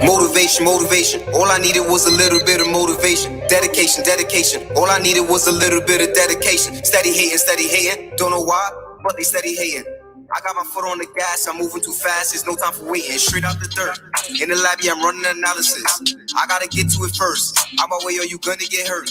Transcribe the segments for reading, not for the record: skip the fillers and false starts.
Motivation. All I needed was a little bit of motivation. Dedication. All I needed was a little bit of dedication. Steady hating. Don't know why, but they steady hating. I got my foot on the gas, I'm moving too fast, there's no time for waiting. Straight out the dirt. In the lab, yeah, I'm running analysis. I gotta get to it first. On my way or you gonna get hurt.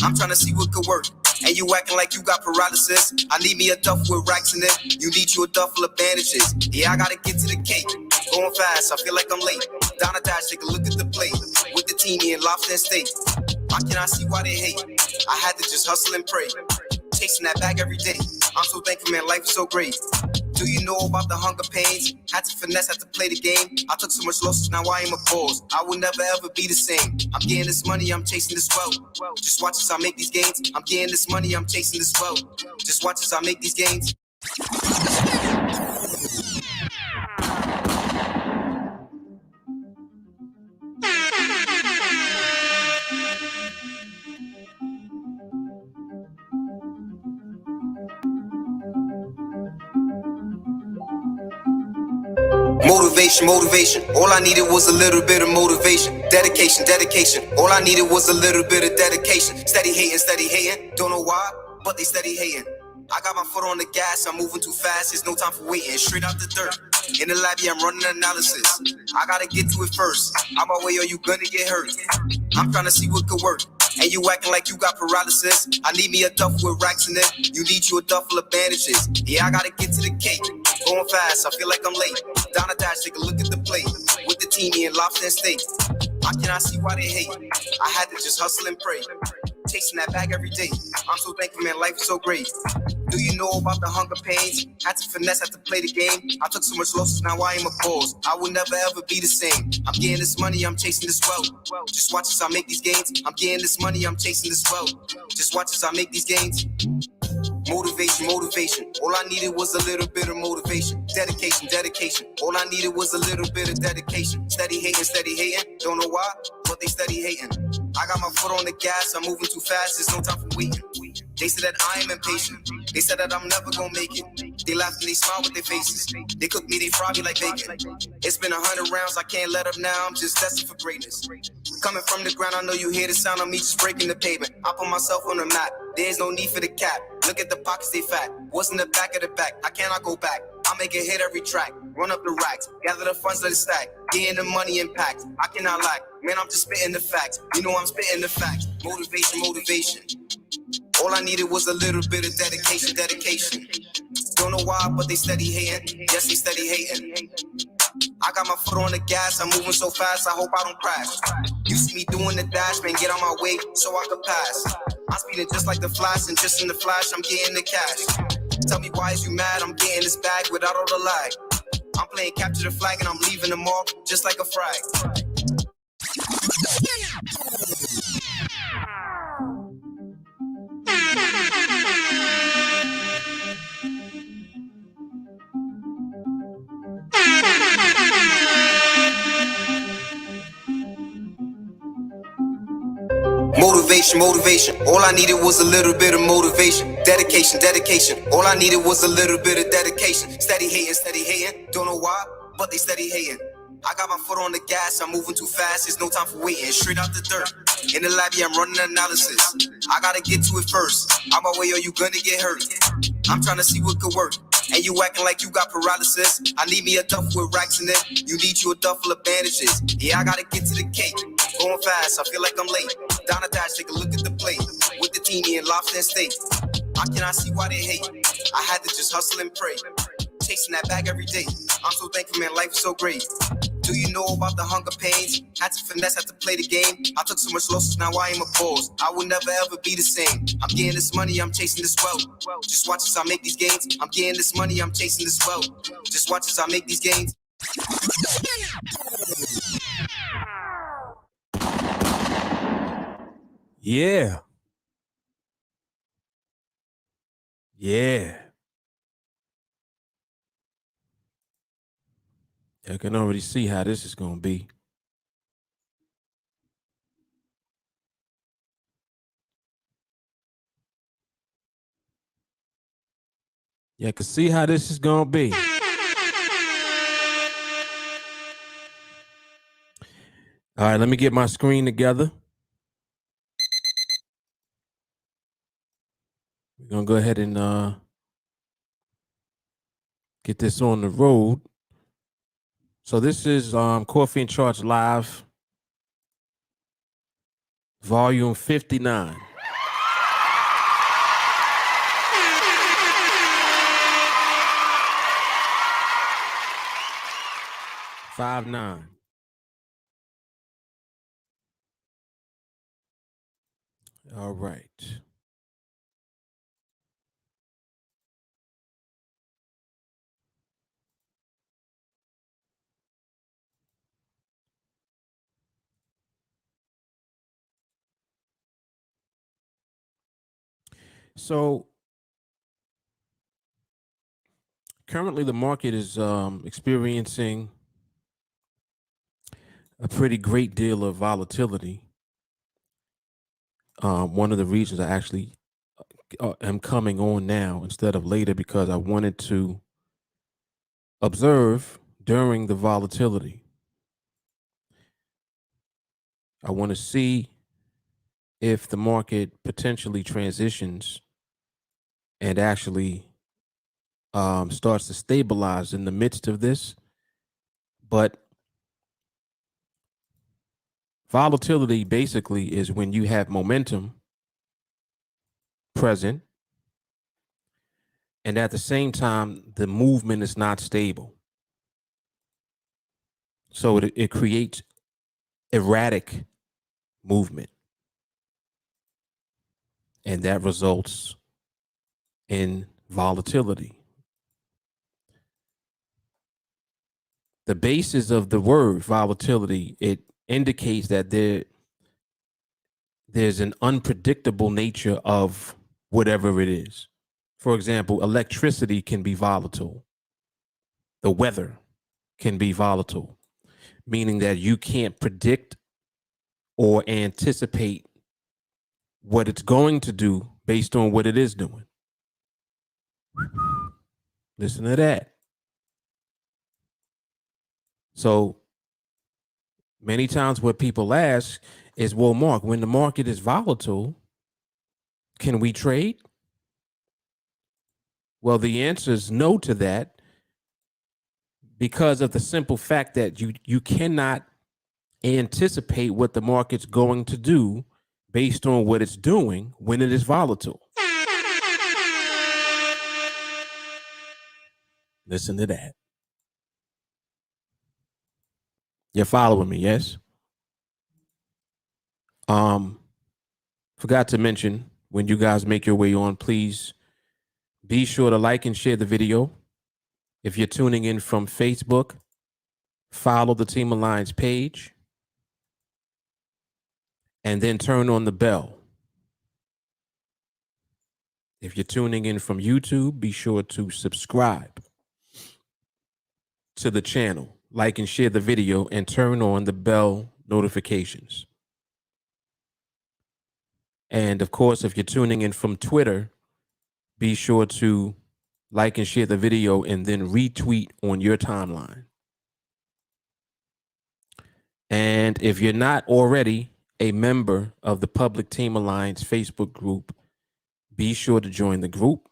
I'm trying to see what could work. And you acting like you got paralysis. I need me a duffel with racks in it. You need you a duffel of bandages. Yeah, I gotta get to the cake. Going fast, I feel like I'm late. Down a dash, take a look at the plate. With the team in lobster and steak. Why can't I see why they hate? I had to just hustle and pray. Chasing that bag every day. I'm so thankful, man, life is so great. Do you know about the hunger pains? Had to finesse, had to play the game. I took so much losses, now I am a boss. I will never ever be the same. I'm getting this money, I'm chasing this wealth. Just watch as I make these gains. I'm getting this money, I'm chasing this wealth. Just watch as I make these gains. Motivation. All I needed was a little bit of motivation. Dedication. All I needed was a little bit of dedication. Steady hating. Don't know why, but they steady hating. I got my foot on the gas, I'm moving too fast, there's no time for waiting. Straight out the dirt. In the lab, yeah, I'm running analysis. I gotta get to it first. On my way or you gonna get hurt. I'm trying to see what could work. And you acting like you got paralysis. I need me a duffel with racks in it. You need you a duffel of bandages. Yeah, I gotta get to the cake. Going fast, I feel like I'm late. Down a dash, take a look at the plate. With the team in lobster and steak. Why can't I see why they hate? I had to just hustle and pray. Chasing that bag every day. I'm so thankful, man, life is so great. Do you know about the hunger pains? Had to finesse, had to play the game. I took so much losses, now I am a boss. I will never ever be the same. I'm getting this money, I'm chasing this wealth. Just watch as I make these gains. I'm getting this money, I'm chasing this wealth. Just watch as I make these gains. Motivation. All I needed was a little bit of motivation. Dedication. All I needed was a little bit of dedication. Steady hating. Don't know why, but they steady hating. I got my foot on the gas, I'm moving too fast, there's no time for waiting. They said that I am impatient. They said that I'm never gonna make it. They laugh and they smile with their faces. They cook me, they fry me like bacon. It's been 100 rounds, I can't let up now, I'm just destined for greatness. Coming from the ground, I know you hear the sound of me just breaking the pavement. I put myself on the map, there's no need for the cap. Look at the pockets, they fat. What's in the back of the back? I cannot go back. I'll make a hit every track. Run up the racks, gather the funds, let it stack. Getting the money impact. I cannot lack. Man, I'm just spitting the facts. You know I'm spitting the facts. Motivation. All I needed was a little bit of dedication. Don't know why, but they steady hating. Yes, they steady hating. I got my foot on the gas, I'm moving so fast, I hope I don't crash. You see me doing the dash, man, get on my way so I can pass. I'm speeding just like the Flash, and just in the flash, I'm getting the cash. Tell me why is you mad, I'm getting this bag without all the lag. I'm playing capture the flag and I'm leaving them all just like a frag. Motivation. All I needed was a little bit of motivation. Dedication. All I needed was a little bit of dedication. Steady hating. Don't know why, but they steady hating. I got my foot on the gas, I'm moving too fast, there's no time for waiting. Straight out the dirt. In the lab, yeah, I'm running analysis. I gotta get to it first. On my way or you gonna get hurt. I'm trying to see what could work. And you acting like you got paralysis. I need me a duffel with racks in it. You need you a duffel of bandages. Yeah, I gotta get to the cake. Going fast, I feel like I'm late. Down a dash, take a look at the plate. With the team in lobster and steak. I cannot see why they hate. I had to just hustle and pray. Chasing that bag every day. I'm so thankful, man, life is so great. Do you know about the hunger pains? Had to finesse, had to play the game. I took so much losses, now I am a boss. I will never ever be the same. I'm getting this money, I'm chasing this wealth. Just watch as I make these gains. I'm getting this money, I'm chasing this wealth. Just watch as I make these gains. Yeah. I can already see how this is going to be. Yeah, I can see how this is going to be. All right, let me get my screen together. We're gonna go ahead and get this on the road. So this is Coffee and Charts Live, volume 59. Five nine. All right. So currently the market is experiencing a pretty great deal of volatility. One of the reasons I actually am coming on now instead of later because I wanted to observe during the volatility. I want to see if the market potentially transitions and actually starts to stabilize in the midst of this. But volatility basically is when you have momentum present and at the same time the movement is not stable. So it creates erratic movement, and that results in volatility. The basis of the word volatility, it indicates that there's an unpredictable nature of whatever it is. For example, electricity can be volatile. The weather can be volatile, meaning that you can't predict or anticipate what it's going to do based on what it is doing. Listen to that. So many times what people ask is, well, Mark, when the market is volatile, can we trade? Well, the answer is no to that because of the simple fact that you cannot anticipate what the market's going to do based on what it's doing when it is volatile. Listen to that. You're following me, yes? Forgot to mention, when you guys make your way on, please be sure to like and share the video. If you're tuning in from Facebook, follow the TeamAlliance page and then turn on the bell. If you're tuning in from YouTube, be sure to subscribe to the channel, like and share the video, and turn on the bell notifications. And of course, if you're tuning in from Twitter, be sure to like and share the video and then retweet on your timeline. And if you're not already a member of the Public TeamAlliance Facebook group, be sure to join the group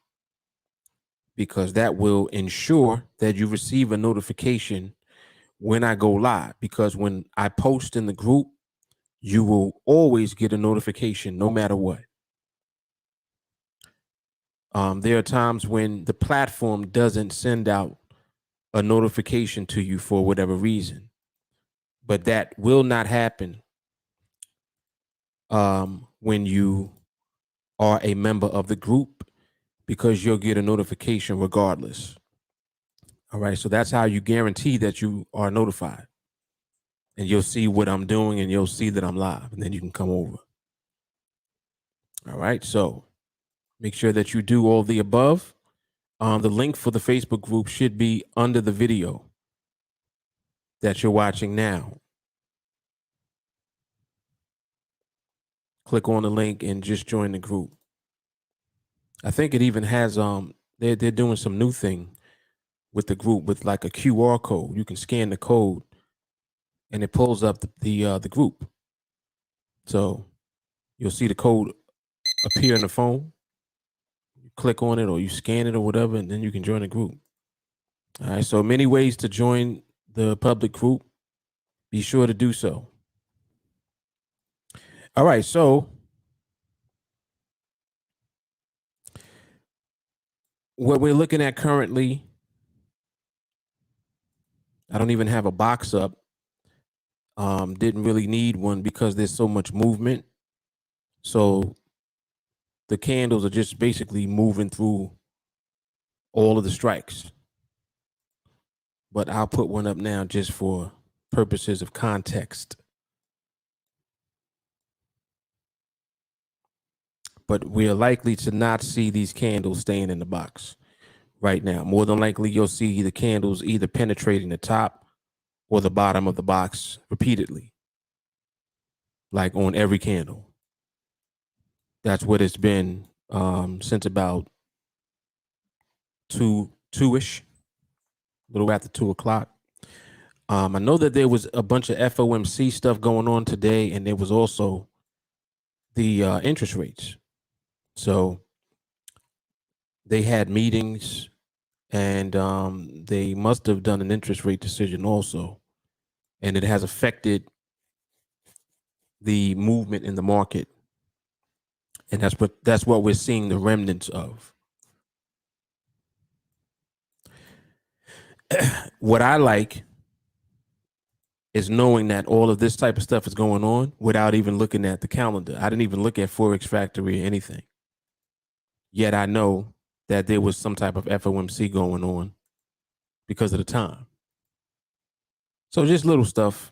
because that will ensure that you receive a notification when I go live. Because when I post in the group, you will always get a notification no matter what. There are times when the platform doesn't send out a notification to you for whatever reason, but that will not happen when you are a member of the group because you'll get a notification regardless. All right, so that's how you guarantee that you are notified, and you'll see what I'm doing and you'll see that I'm live, and then you can come over. All right, so make sure that you do all the above. The link for the Facebook group should be under the video that you're watching now. Click on the link and just join the group. I think it even has they're doing some new thing with the group with like a QR code. You can scan the code and it pulls up the group. So you'll see the code appear in the phone. You click on it or you scan it or whatever, and then you can join the group. All right. So many ways to join the public group. Be sure to do so. All right. So what we're looking at currently, I don't even have a box up. Didn't really need one because there's so much movement. So the candles are just basically moving through all of the strikes. But I'll put one up now just for purposes of context. But we're likely to not see these candles staying in the box right now. More than likely, you'll see the candles either penetrating the top or the bottom of the box repeatedly, like on every candle. That's what it's been since about two-ish, a little after 2 o'clock. I know that there was a bunch of FOMC stuff going on today, and there was also the interest rates. So they had meetings, and they must have done an interest rate decision also, and it has affected the movement in the market, and that's what we're seeing the remnants of. What I like is knowing that all of this type of stuff is going on without even looking at the calendar. I didn't even look at Forex Factory or anything. Yet I know that there was some type of FOMC going on because of the time. So just little stuff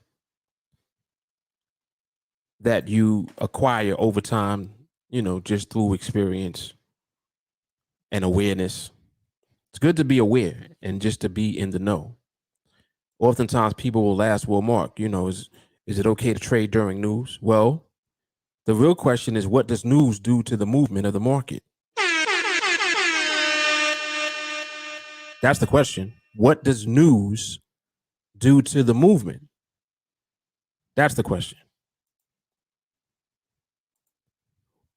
that you acquire over time, just through experience and awareness. It's good to be aware and just to be in the know. Oftentimes people will ask, well, Mark, is it okay to trade during news? Well, the real question is, what does news do to the movement of the market? That's the question. What does news do to the movement? That's the question.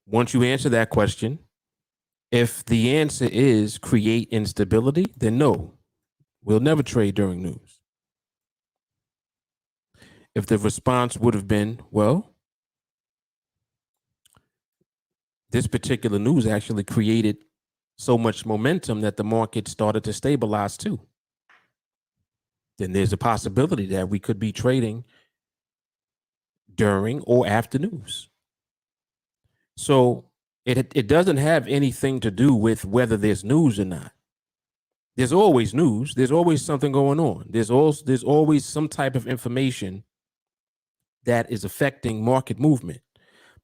Once you answer that question, if the answer is create instability, then no, we'll never trade during news. If the response would have been, well, this particular news actually created so much momentum that the market started to stabilize too, then there's a possibility that we could be trading during or after news. So it doesn't have anything to do with whether there's news or not. There's always news. There's always something going on. There's always some type of information that is affecting market movement.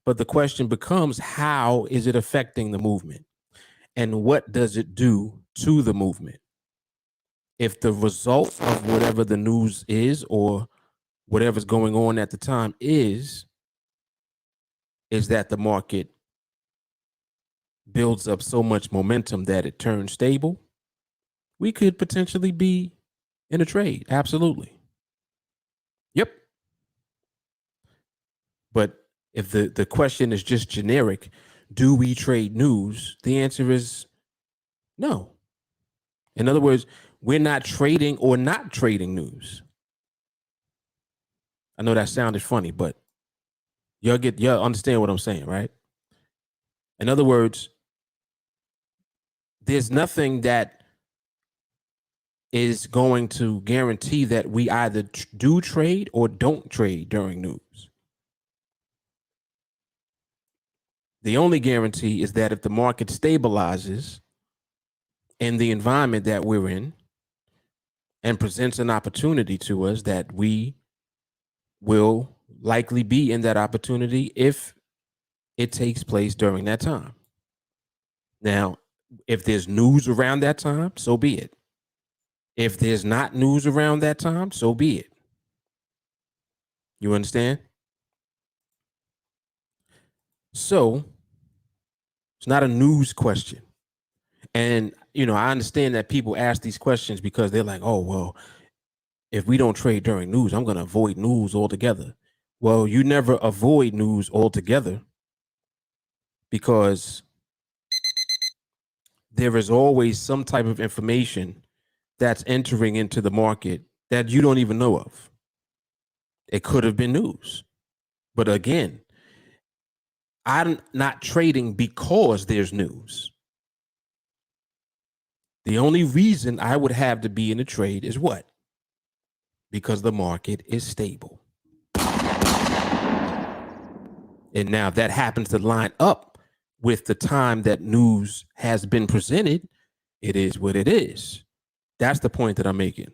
But the question becomes, how is it affecting the movement? And what does it do to the movement? If the result of whatever the news is or whatever's going on at the time is that the market builds up so much momentum that it turns stable, we could potentially be in a trade. Absolutely. Yep. But if the question is just generic, do we trade news? The answer is no. In other words, we're not trading or not trading news. I know that sounded funny, but y'all understand what I'm saying, right? In other words, there's nothing that is going to guarantee that we either do trade or don't trade during news. The only guarantee is that if the market stabilizes in the environment that we're in and presents an opportunity to us, that we will likely be in that opportunity if it takes place during that time. Now, if there's news around that time, so be it. If there's not news around that time, so be it. You understand? So it's not a news question. And, I understand that people ask these questions because they're like, oh, well, if we don't trade during news, I'm going to avoid news altogether. Well, you never avoid news altogether, because there is always some type of information that's entering into the market that you don't even know of. It could have been news. But again, I'm not trading because there's news. The only reason I would have to be in a trade is what? Because the market is stable. And now if that happens to line up with the time that news has been presented, it is what it is. That's the point that I'm making.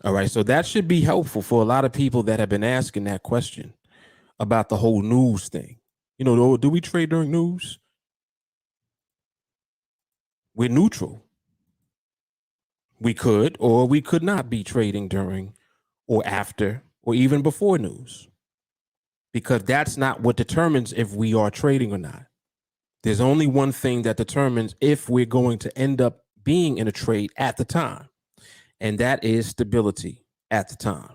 All right. So that should be helpful for a lot of people that have been asking that question about the whole news thing. You know, do we trade during news? We're neutral. We could or we could not be trading during or after or even before news, because that's not what determines if we are trading or not. There's only one thing that determines if we're going to end up being in a trade at the time, and that is stability at the time.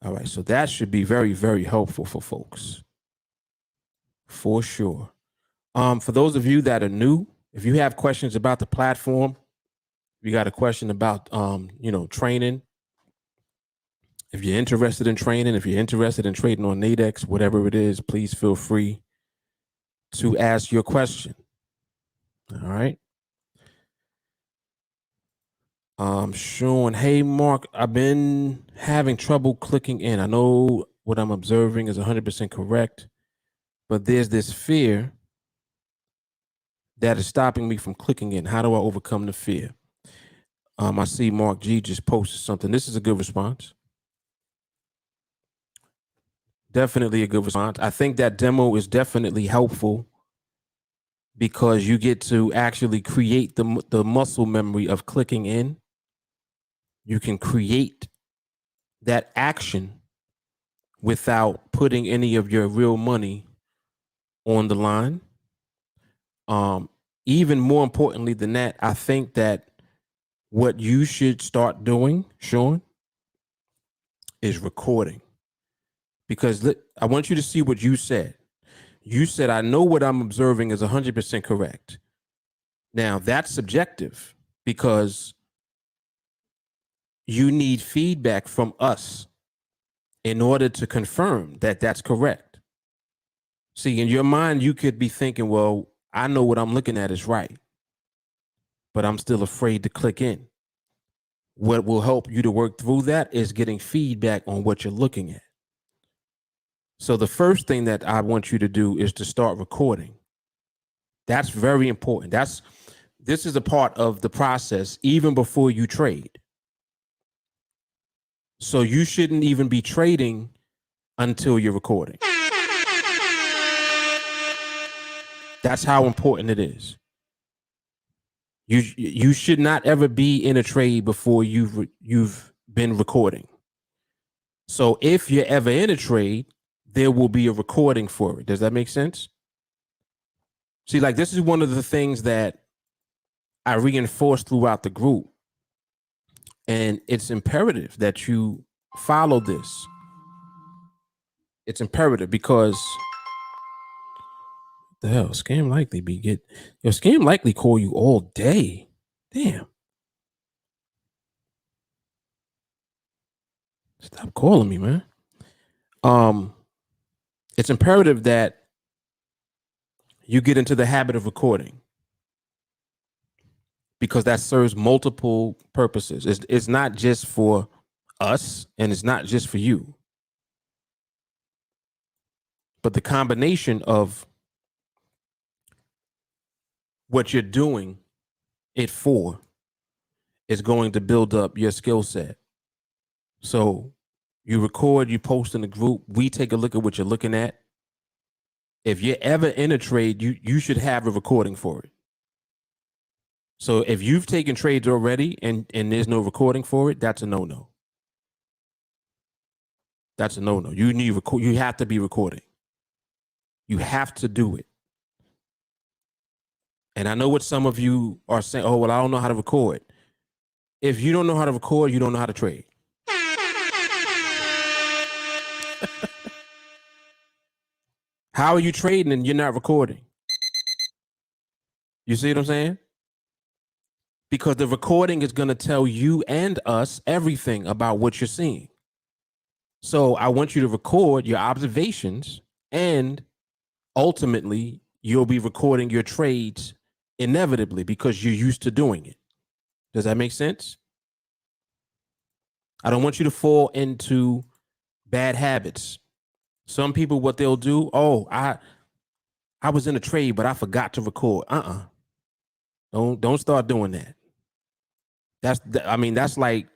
All right, so that should be very, very helpful for folks, for sure. For those of you that are new, if you have questions about the platform, if you got a question about training, if you're interested in training, if you're interested in trading on NADEX, whatever it is, please feel free to ask your question. All right. Sean, hey Mark, I've been having trouble clicking in. I know what I'm observing is 100% correct, but there's this fear that is stopping me from clicking in. How do I overcome the fear? I see Mark G just posted something. This is a good response. Definitely a good response. I think that demo is definitely helpful because you get to actually create the muscle memory of clicking in. You can create that action without putting any of your real money on the line. Even more importantly than that, I think that what you should start doing, Sean, is recording. Because I want you to see what you said. You said, I know what I'm observing is 100% correct. Now, that's subjective because you need feedback from us in order to confirm that that's correct. See, in your mind, you could be thinking, well, I know what I'm looking at is right, but I'm still afraid to click in. What will help you to work through that is getting feedback on what you're looking at. So the first thing that I want you to do is to start recording. That's very important. This is a part of the process even before you trade. So you shouldn't even be trading until you're recording. That's how important it is. You should not ever be in a trade before you've been recording. So if you're ever in a trade, there will be a recording for it. Does that make sense? See, like this is one of the things that I reinforce throughout the group. And it's imperative that you follow this. It's imperative because the hell, Scam Likely Scam Likely call you all day. Damn. Stop calling me, man. It's imperative that you get into the habit of recording because that serves multiple purposes. It's not just for us and it's not just for you, but the combination of what you're doing it for is going to build up your skill set. So you record, you post in the group, we take a look at what you're looking at. If you're ever in a trade, you should have a recording for it. So if you've taken trades already and there's no recording for it, that's a no-no. That's a no-no. You have to be recording. You have to do it. And I know what some of you are saying, oh, well, I don't know how to record. If you don't know how to record, you don't know how to trade. How are you trading and you're not recording? You see what I'm saying? Because the recording is going to tell you and us everything about what you're seeing. So I want you to record your observations, and ultimately you'll be recording your trades inevitably because you're used to doing it. Does that make sense? I don't want you to fall into bad habits. Some people, what they'll do, I was in a trade, but I forgot to record. Don't start doing that. That's like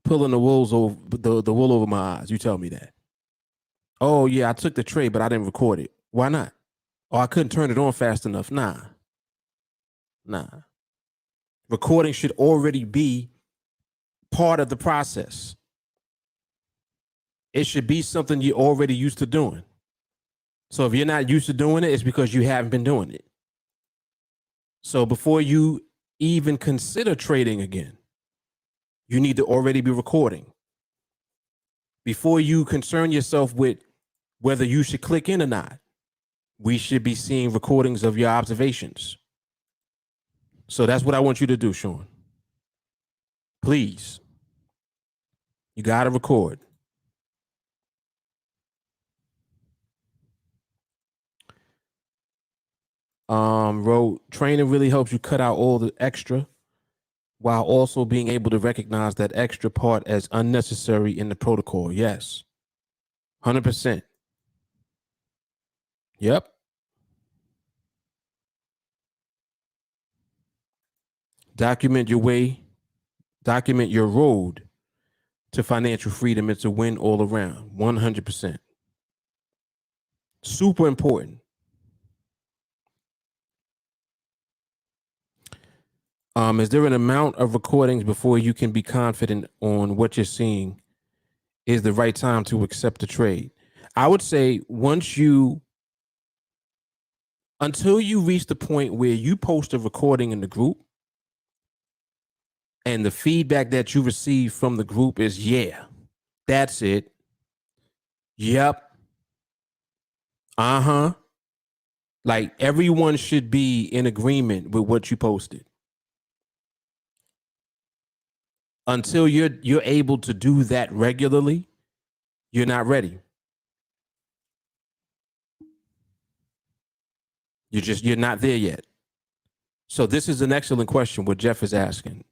pulling the wool over my eyes. You tell me that. Oh yeah, I took the trade, but I didn't record it. Why not? Oh, I couldn't turn it on fast enough. Nah. Recording should already be part of the process. It should be something you're already used to doing. So if you're not used to doing it, it's because you haven't been doing it. So before you even consider trading again, you need to already be recording. Before you concern yourself with whether you should click in or not, we should be seeing recordings of your observations. So that's what I want you to do, Sean. Please. You got to record. Road training really helps you cut out all the extra while also being able to recognize that extra part as unnecessary in the protocol. Yes. 100%. Yep. Document your road to financial freedom. It's a win all around. 100%. Super important. Is there an amount of recordings before you can be confident on what you're seeing is the right time to accept the trade? I would say until you reach the point where you post a recording in the group and the feedback that you receive from the group is, yeah, that's it. Yep. Like everyone should be in agreement with what you posted. Until you're able to do that regularly, you're not ready. You're not there yet. So this is an excellent question what Jeff is asking.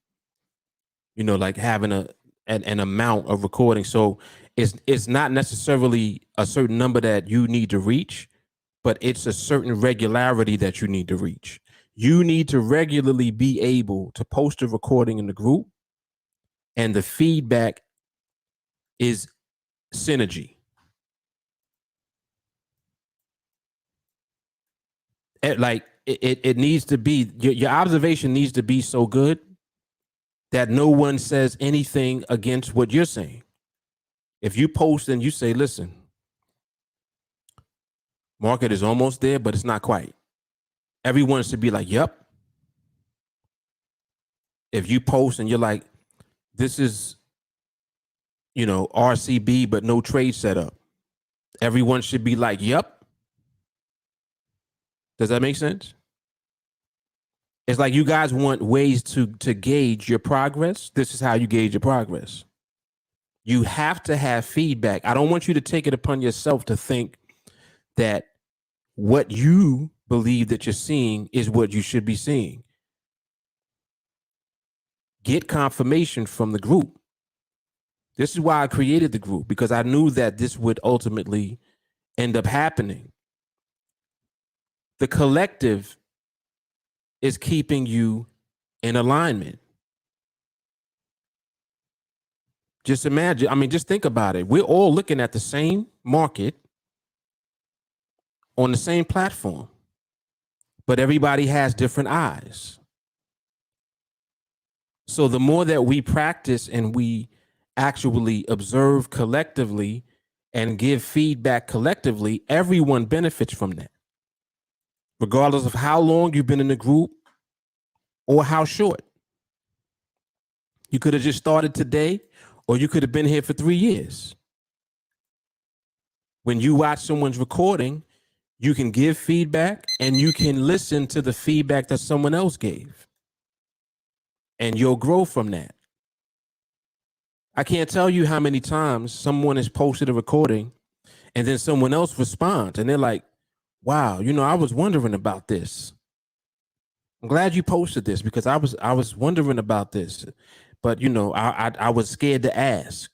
Like having an amount of recording. So it's not necessarily a certain number that you need to reach, but it's a certain regularity that you need to reach. You need to regularly be able to post a recording in the group, and the feedback is synergy. It needs to be, your observation needs to be so good that no one says anything against what you're saying. If you post and you say, listen, market is almost there, but it's not quite. Everyone should be like, yep. If you post and you're like, this is, RCB, but no trade setup, everyone should be like, yep. Does that make sense? It's like you guys want ways to gauge your progress. This is how you gauge your progress. You have to have feedback. I don't want you to take it upon yourself to think that what you believe that you're seeing is what you should be seeing. Get confirmation from the group. This is why I created the group, because I knew that this would ultimately end up happening. The collective is keeping you in alignment. Just imagine, just think about it. We're all looking at the same market on the same platform, but everybody has different eyes. So the more that we practice and we actually observe collectively and give feedback collectively, everyone benefits from that, regardless of how long you've been in the group or how short. You could have just started today, or you could have been here for 3 years. When you watch someone's recording, you can give feedback and you can listen to the feedback that someone else gave. And you'll grow from that. I can't tell you how many times someone has posted a recording and then someone else responds and they're like, wow, I was wondering about this. I'm glad you posted this because I was wondering about this, but I was scared to ask,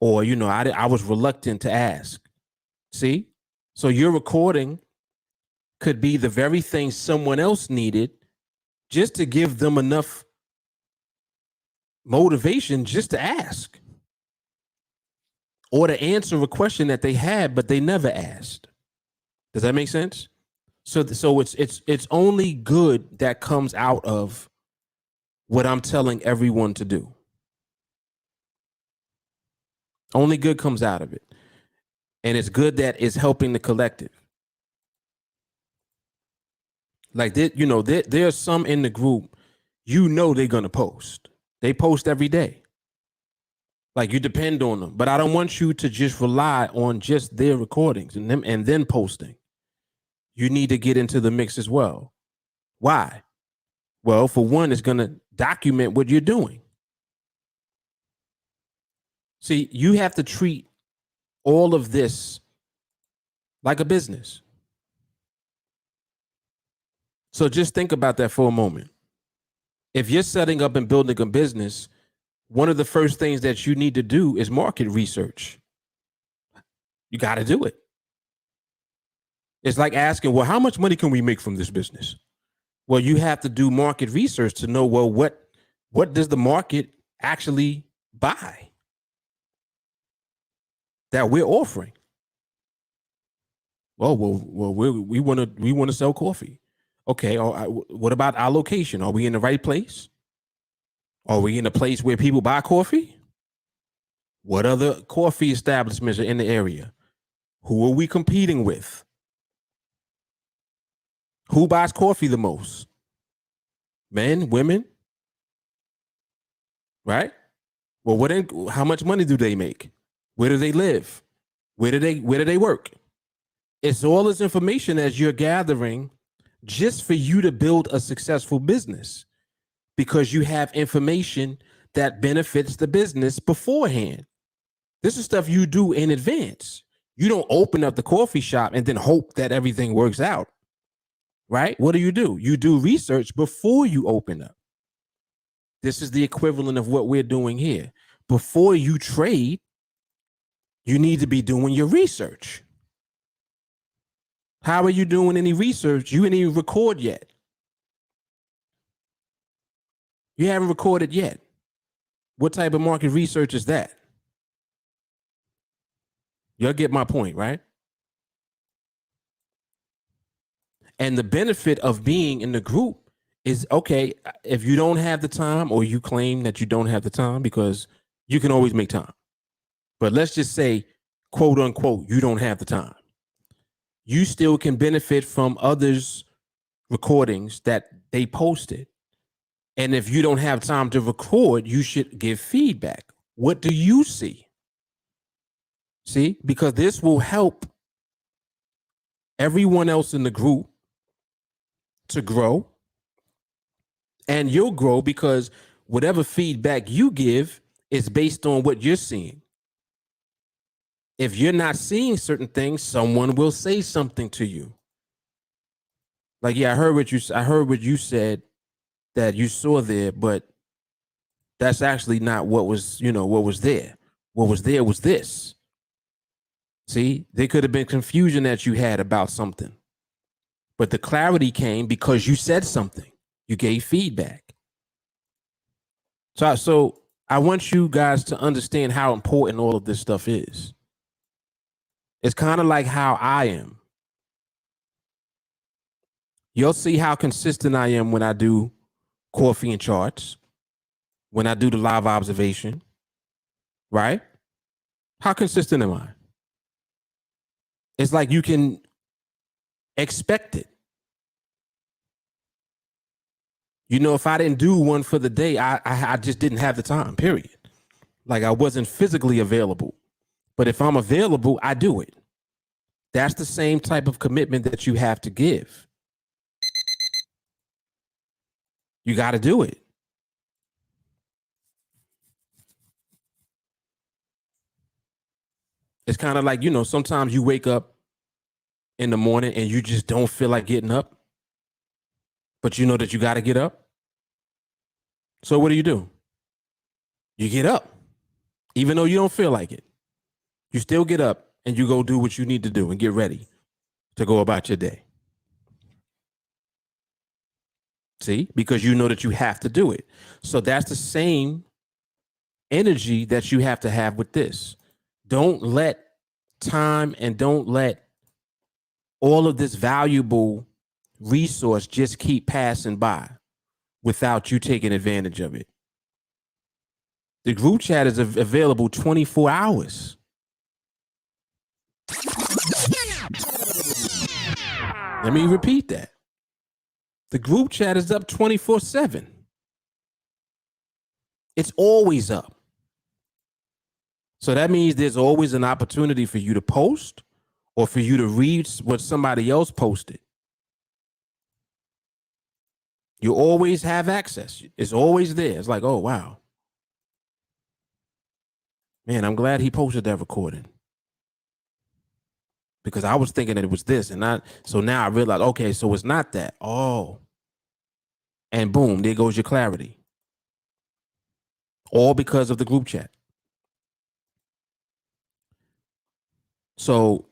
or I was reluctant to ask. See, so your recording could be the very thing someone else needed just to give them enough motivation just to ask, or to answer a question that they had but they never asked. Does that make sense? So it's only good that comes out of what I'm telling everyone to do. Only good comes out of it. And it's good that it's helping the collective. Like there's some in the group, they're gonna post. They post every day. Like you depend on them. But I don't want you to just rely on just their recordings and then posting. You need to get into the mix as well. Why? Well, for one, it's gonna document what you're doing. See, you have to treat all of this like a business. So just think about that for a moment. If you're setting up and building a business, one of the first things that you need to do is market research. You got to do it. It's like asking, well, how much money can we make from this business? Well, you have to do market research to know, well, what does the market actually buy that we're offering? Well, we want to sell coffee. Okay, what about our location? Are we in the right place? Are we in a place where people buy coffee? What other coffee establishments are in the area? Who are we competing with? Who buys coffee the most? Men, women? Right? Well, how much money do they make? Where do they live? Where do they work? It's all this information as you're gathering just for you to build a successful business, because you have information that benefits the business beforehand. This is stuff you do in advance. You don't open up the coffee shop and then hope that everything works out, right? What do? You do research before you open up. This is the equivalent of what we're doing here. Before you trade, you need to be doing your research. How are you doing any research? You didn't even record yet. You haven't recorded yet. What type of market research is that? You'll get my point, right? And the benefit of being in the group is, okay, if you don't have the time, or you claim that you don't have the time, because you can always make time. But let's just say, quote unquote, you don't have the time. You still can benefit from others' recordings that they posted. And if you don't have time to record, you should give feedback. What do you see? See, because this will help everyone else in the group to grow. And you'll grow because whatever feedback you give is based on what you're seeing. If you're not seeing certain things, someone will say something to you. Like, yeah, I heard what you said that you saw there, but that's actually not what was there. What was there was this. See, there could have been confusion that you had about something, but the clarity came because you said something. You gave feedback. So I want you guys to understand how important all of this stuff is. It's kind of like how I am. You'll see how consistent I am when I do coffee and charts, when I do the live observation, right? How consistent am I? It's like you can expect it. You know, if I didn't do one for the day, I just didn't have the time, period. Like I wasn't physically available. But if I'm available, I do it. That's the same type of commitment that you have to give. You got to do it. It's kind of like, you know, sometimes you wake up in the morning and you just don't feel like getting up, but you know that you got to get up. So what do? You get up, even though you don't feel like it. You still get up and you go do what you need to do and get ready to go about your day. See, because you know that you have to do it. So that's the same energy that you have to have with this. Don't let time and don't let all of this valuable resource just keep passing by without you taking advantage of it. The group chat is available 24 hours. Let me repeat that. The group chat is up 24/7. It's always up. So that means there's always an opportunity for you to post or for you to read what somebody else posted. You always have access. It's always there. It's like, oh, wow. Man, I'm glad he posted that recording. Because I was thinking that it was this. So now I realize, okay, so it's not that. Oh. And boom, there goes your clarity. All because of the group chat. So,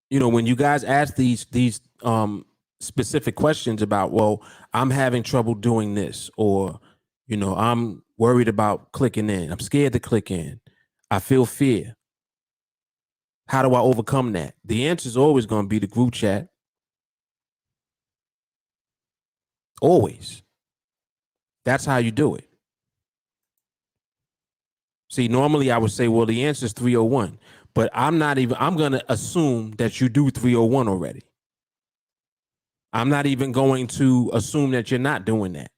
you know, when you guys ask these specific questions about, well, I'm having trouble doing this, or, you know, I'm worried about clicking in. I'm scared to click in. I feel fear. How do I overcome that? The answer is always going to be the group chat. Always. That's how you do it. See, normally I would say, well, the answer is 301, but I'm going to assume that you do 301 already. I'm not even going to assume that you're not doing that.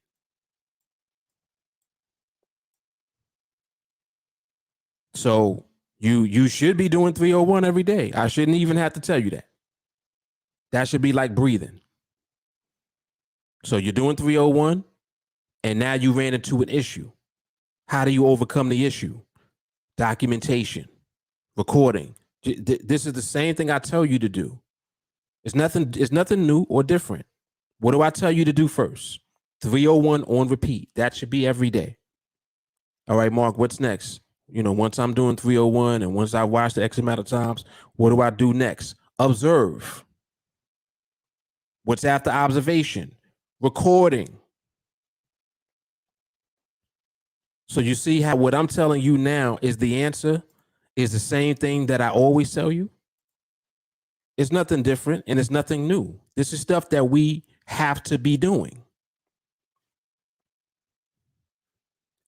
So you should be doing 301 every day. I shouldn't even have to tell you that. That should be like breathing. So you're doing 301, and now you ran into an issue. How do you overcome the issue? Documentation, recording. This is the same thing I tell you to do. It's nothing new or different. What do I tell you to do first? 301 on repeat. That should be every day. All right, Mark, what's next? You know, once I'm doing 301 and once I watch the X amount of times, what do I do next? Observe. What's after observation? Recording. So you see how what I'm telling you now is the answer, is the same thing that I always tell you? It's nothing different and it's nothing new. This is stuff that we have to be doing.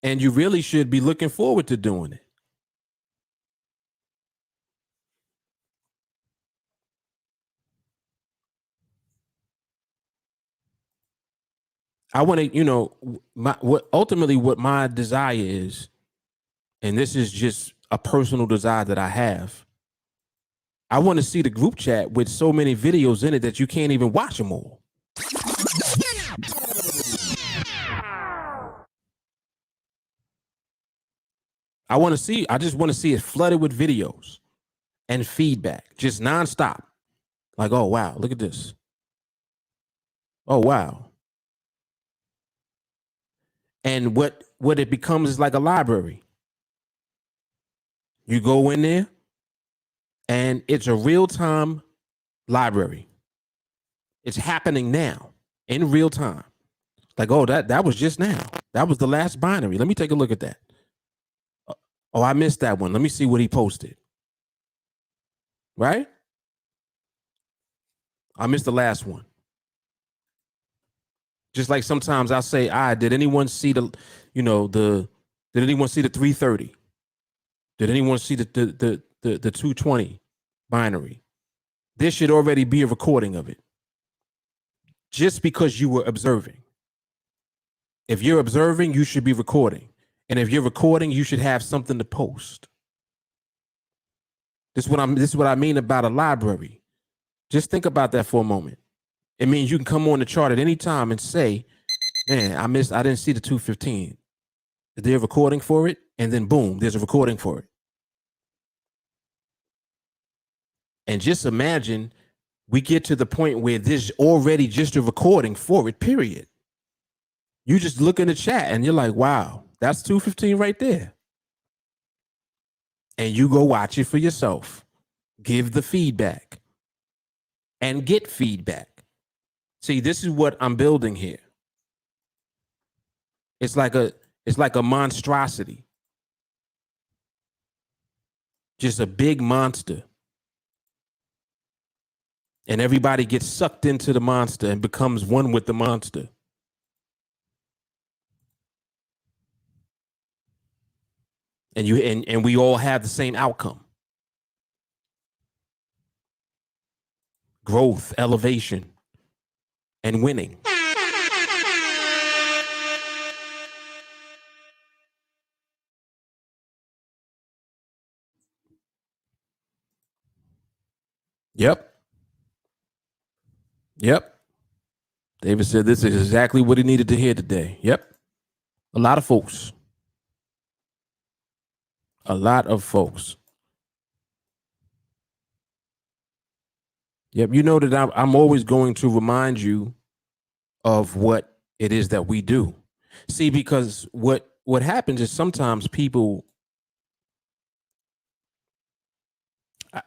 And you really should be looking forward to doing it. I want to, you know, what my desire is, and this is just a personal desire that I have. I want to see the group chat with so many videos in it that you can't even watch them all. I just want to see it flooded with videos and feedback, just nonstop. Like, oh, wow, look at this. Oh, wow. And what it becomes is like a library. You go in there and it's a real-time library. It's happening now in real time. Like, oh, that was just now. That was the last binary. Let me take a look at that. Oh, I missed that one. Let me see what he posted. Right? I missed the last one. Just like sometimes I'll say, did anyone see did anyone see the 330? Did anyone see the 220 binary? There should already be a recording of it. Just because you were observing. If you're observing, you should be recording. And if you're recording, you should have something to post. This is what I mean about a library. Just think about that for a moment. It means you can come on the chart at any time and say, man, I didn't see the 215. Is there a recording for it? And then boom, there's a recording for it. And just imagine we get to the point where there's already just a recording for it, period. You just look in the chat and you're like, wow, that's 215 right there. And you go watch it for yourself. Give the feedback and get feedback. See, this is what I'm building here. It's like a monstrosity. Just a big monster. And everybody gets sucked into the monster and becomes one with the monster. And we all have the same outcome. Growth, elevation, and winning. Yep. David said this is exactly what he needed to hear today. Yep. A lot of folks. Yep. You know that I'm always going to remind you of what it is that we do. See, because what happens is sometimes people,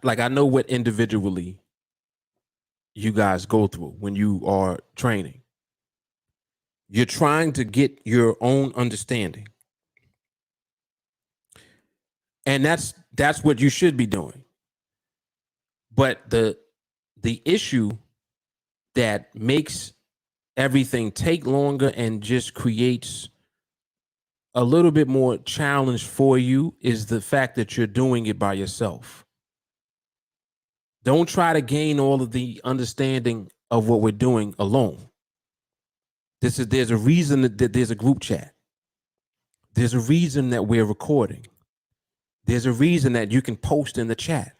like, I know what individually you guys go through when you are training. You're trying to get your own understanding. And that's what you should be doing. But the issue that makes everything take longer and just creates a little bit more challenge for you is the fact that you're doing it by yourself. Don't try to gain all of the understanding of what we're doing alone. There's a reason that there's a group chat. There's a reason that we're recording. There's a reason that you can post in the chat.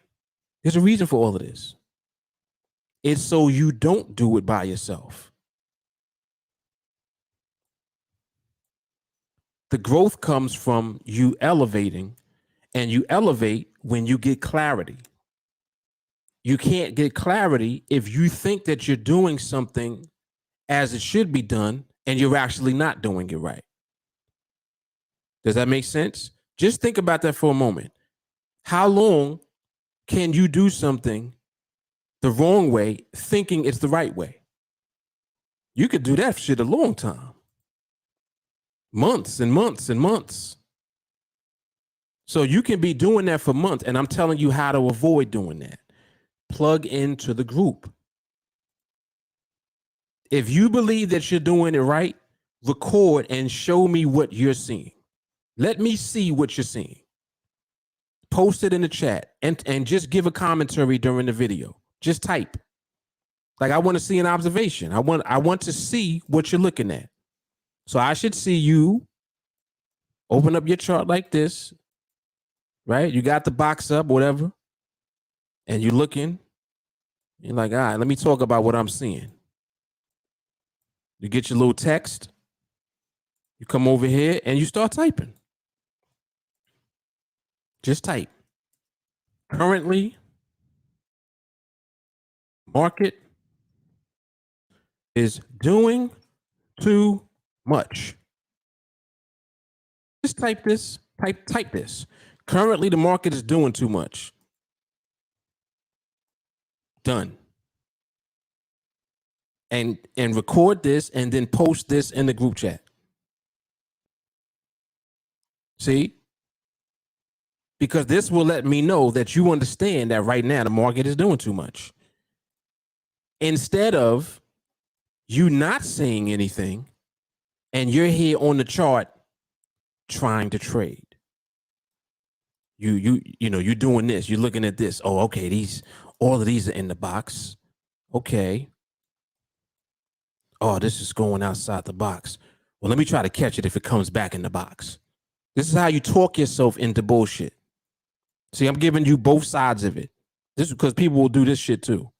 There's a reason for all of this. It's so you don't do it by yourself. The growth comes from you elevating, and you elevate when you get clarity. You can't get clarity if you think that you're doing something as it should be done and you're actually not doing it right. Does that make sense? Just think about that for a moment. How long can you do something the wrong way thinking it's the right way? You could do that shit a long time. Months and months and months. So you can be doing that for months, and I'm telling you how to avoid doing that. Plug into the group. If you believe that you're doing it right, record and show me what you're seeing. Let me see what you're seeing. Post it in the chat and just give a commentary during the video. Just type. Like, I want to see an observation. I want to see what you're looking at. So I should see you open up your chart like this, right? You got the box up, whatever, and you're looking. You're like, all right, let me talk about what I'm seeing. You get your little text. You come over here and you start typing. Just type. Currently, market is doing too much. Just type this. Type this. Currently, the market is doing too much. Done. And record this and then post this in the group chat. See? Because this will let me know that you understand that right now the market is doing too much. Instead of you not saying anything and you're here on the chart trying to trade. You're doing this, you're looking at this. Oh, okay, all of these are in the box. Okay. Oh, this is going outside the box. Well, let me try to catch it if it comes back in the box. This is how you talk yourself into bullshit. See, I'm giving you both sides of it. This is because people will do this shit too.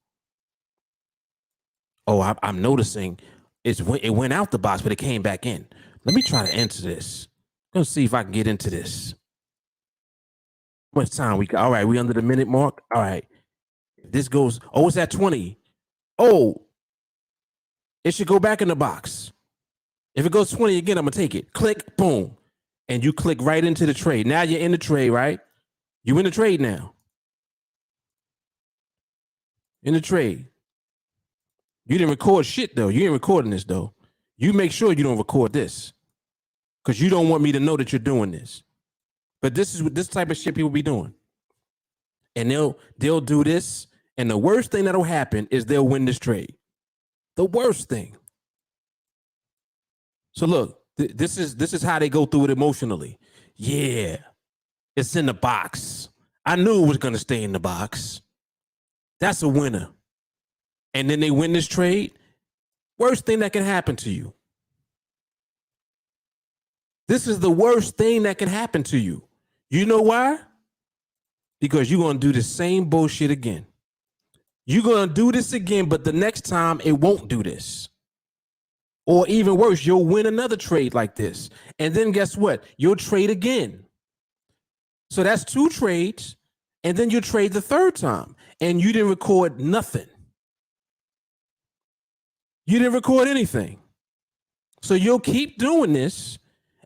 Oh, I'm noticing it went out the box, but it came back in. Let me try to enter this. Let's see if I can get into this. How much time we got? All right, we under the minute mark. All right. This goes, oh, it's at 20. Oh, it should go back in the box. If it goes 20 again, I'm going to take it. Click, boom. And you click right into the trade. Now you're in the trade, right? You in the trade now. In the trade. You didn't record shit, though. You ain't recording this, though. You make sure you don't record this because you don't want me to know that you're doing this. But this is this type of shit people be doing. And they'll do this. And the worst thing that'll happen is they'll win this trade. The worst thing. So look, this is how they go through it emotionally. Yeah, it's in the box. I knew it was going to stay in the box. That's a winner. And then they win this trade. Worst thing that can happen to you. This is the worst thing that can happen to you. You know why? Because you're going to do the same bullshit again. You're going to do this again, but the next time it won't do this. Or even worse, you'll win another trade like this. And then guess what? You'll trade again. So that's 2 trades. And then you trade the third time. And you didn't record nothing. You didn't record anything. So you'll keep doing this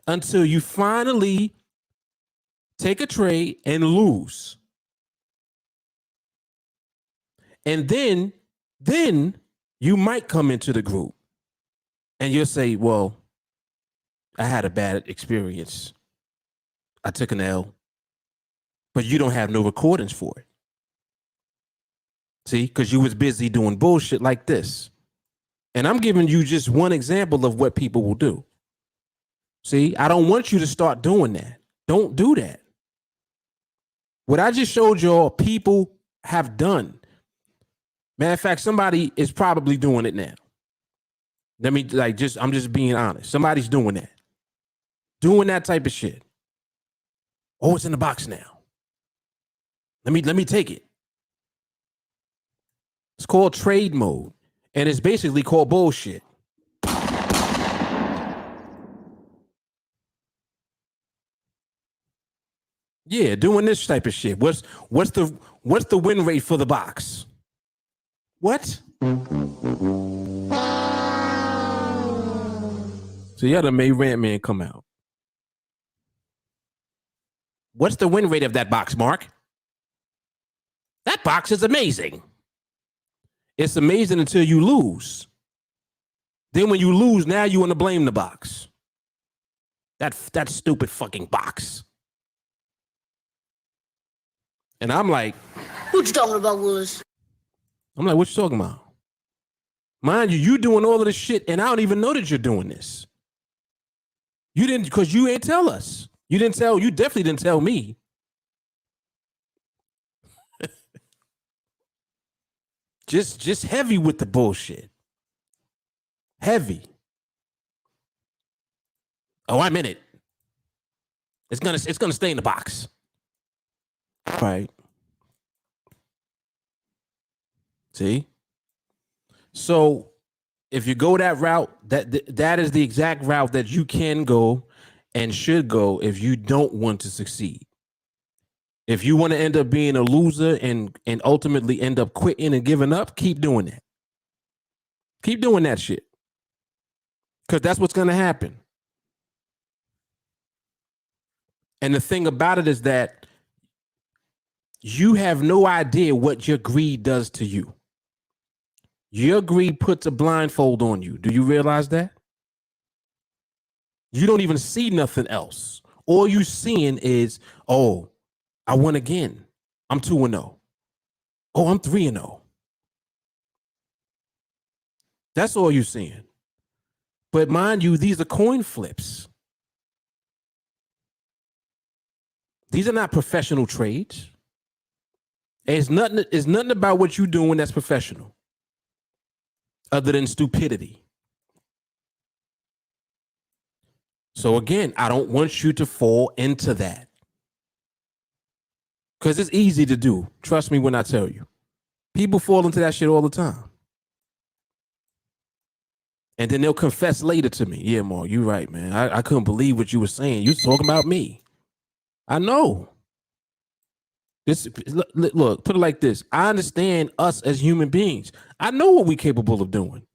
until you finally take a trade and lose. And then you might come into the group and you'll say, well, I had a bad experience. I took an L, but you don't have no recordings for it. See, because you was busy doing bullshit like this. And I'm giving you just one example of what people will do. See, I don't want you to start doing that. Don't do that. What I just showed y'all, people have done. Matter of fact, somebody is probably doing it now. I'm just being honest. Somebody's doing that. Doing that type of shit. Oh, it's in the box now. Let me take it. It's called trade mode. And it's basically called bullshit. Yeah, doing this type of shit. What's the win rate for the box? What? So yeah, the May Rant Man come out. What's the win rate of that box, Mark? That box is amazing. It's amazing until you lose. Then when you lose, now you want to blame the box. That stupid fucking box. And I'm like, what you talking about, Willis? I'm like, what you talking about? Mind you doing all of this shit, and I don't even know that you're doing this. You didn't, because you ain't tell us. You definitely didn't tell me. Just heavy with the bullshit. Heavy. Oh, I'm in it. It's gonna stay in the box. Right. See? So if you go that route, that is the exact route that you can go and should go if you don't want to succeed. If you want to end up being a loser and ultimately end up quitting and giving up, keep doing that. Keep doing that shit. Because that's what's going to happen. And the thing about it is that you have no idea what your greed does to you. Your greed puts a blindfold on you. Do you realize that? You don't even see nothing else. All you seeing is, oh, I won again. I'm 2-0. Oh, I'm 3-0. That's all you're seeing. But mind you, these are coin flips. These are not professional trades. It's nothing about what you're doing that's professional other than stupidity. So again, I don't want you to fall into that. Because it's easy to do. Trust me when I tell you. People fall into that shit all the time. And then they'll confess later to me. Yeah, Mark, you're right, man. I couldn't believe what you were saying. You talking about me. I know. Look, put it like this. I understand us as human beings. I know what we're capable of doing.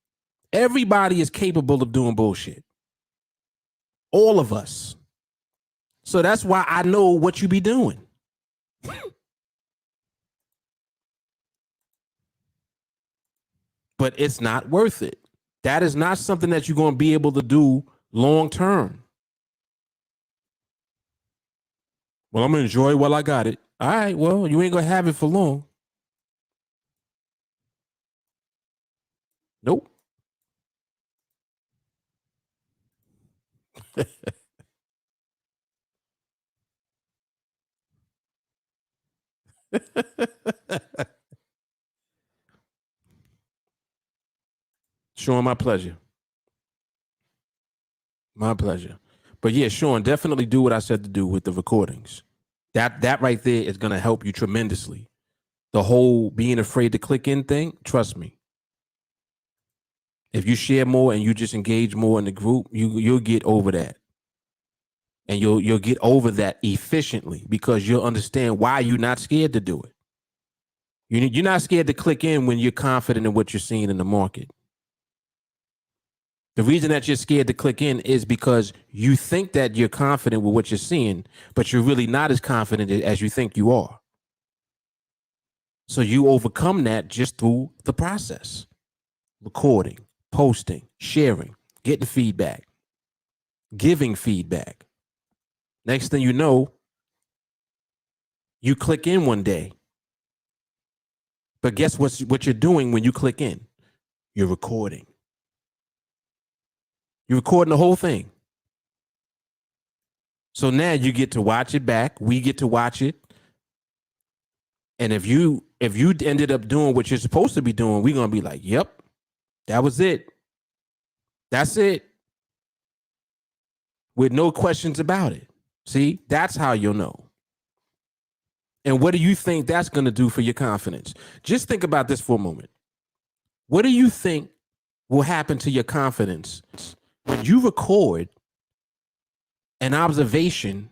Everybody is capable of doing bullshit. All of us. So that's why I know what you be doing. But it's not worth it. That is not something that you're going to be able to do long term. Well, I'm going to enjoy it while I got it. All right, well, you ain't going to have it for long. Nope. Sean, my pleasure. My pleasure. But yeah, Sean, definitely do what I said to do with the recordings. That right there is going to help you tremendously. The whole being afraid to click in thing, trust me. If you share more and you just engage more in the group, you'll get over that. And you'll get over that efficiently because you'll understand why you're not scared to do it. You're not scared to click in when you're confident in what you're seeing in the market. The reason that you're scared to click in is because you think that you're confident with what you're seeing, but you're really not as confident as you think you are. So you overcome that just through the process. Recording, posting, sharing, getting feedback, giving feedback. Next thing you know, you click in one day. But guess what you're doing when you click in? You're recording. You're recording the whole thing. So now you get to watch it back. We get to watch it. And if you ended up doing what you're supposed to be doing, we're going to be like, yep, that was it. That's it. With no questions about it. See, that's how you'll know. And what do you think that's going to do for your confidence? Just think about this for a moment. What do you think will happen to your confidence when you record an observation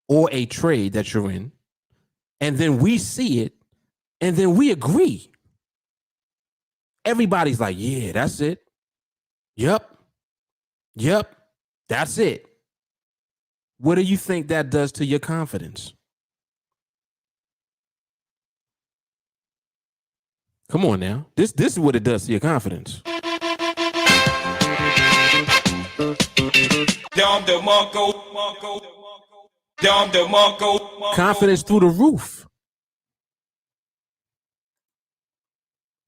or a trade that you're in, and then we see it, and then we agree? Everybody's like, yeah, that's it. Yep, that's it. What do you think that does to your confidence? Come on now. This is what it does to your confidence. Confidence through the roof.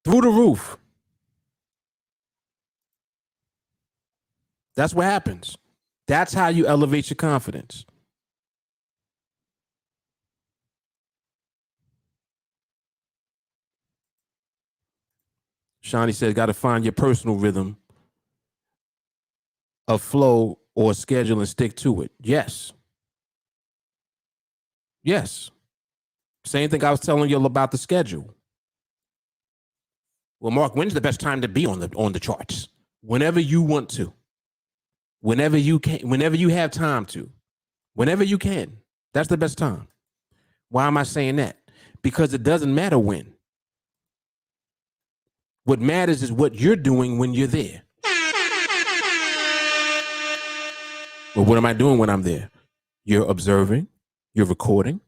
Through the roof. That's what happens. That's how you elevate your confidence. Shawnee says, got to find your personal rhythm of flow or schedule and stick to it. Yes. Yes. Same thing I was telling you about the schedule. Well, Mark, when's the best time to be on the charts? Whenever you want to. Whenever you can, whenever you have time to. Whenever you can. That's the best time. Why am I saying that? Because it doesn't matter when. What matters is what you're doing when you're there. Well, what am I doing when I'm there? You're observing. You're recording.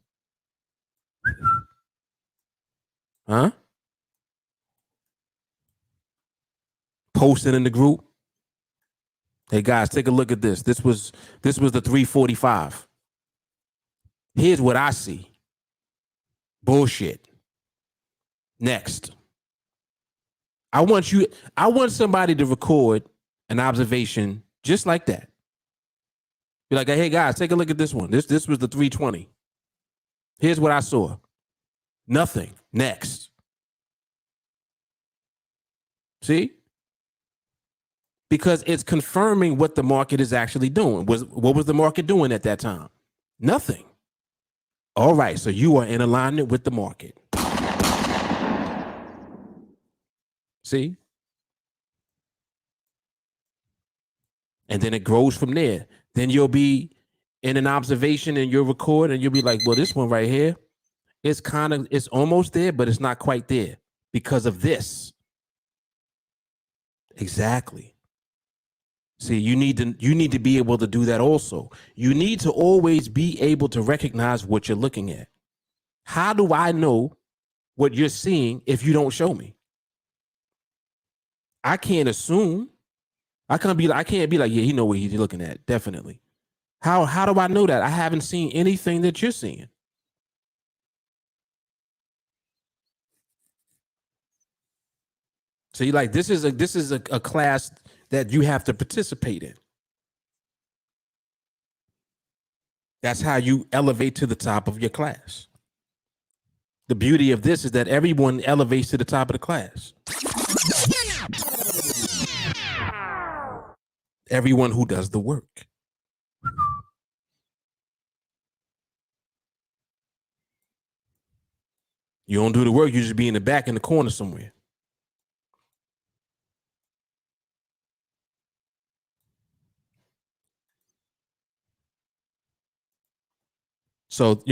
Huh? Posting in the group. Hey guys, take a look at this. This was the 345. Here's what I see. Bullshit. Next. I want somebody to record an observation just like that. Be like, hey guys, take a look at this one. This was the 320. Here's what I saw. Nothing. Next. See? because it's confirming what the market is actually doing. What was the market doing at that time? Nothing. All right, so you are in alignment with the market. See? And then it grows from there. Then you'll be in an observation and you'll record and you'll be like, well, this one right here, it's almost there, but it's not quite there because of this. Exactly. See, you need to be able to do that also. You need to always be able to recognize what you're looking at. How do I know what you're seeing if you don't show me? I can't assume. I can't be like, yeah, he know what he's looking at. Definitely. How do I know that? I haven't seen anything that you're seeing. So you like, this is a class that you have to participate in. That's how you elevate to the top of your class. The beauty of this is that everyone elevates to the top of the class. Everyone who does the work. You don't do the work, you just be in the back in the corner somewhere. So,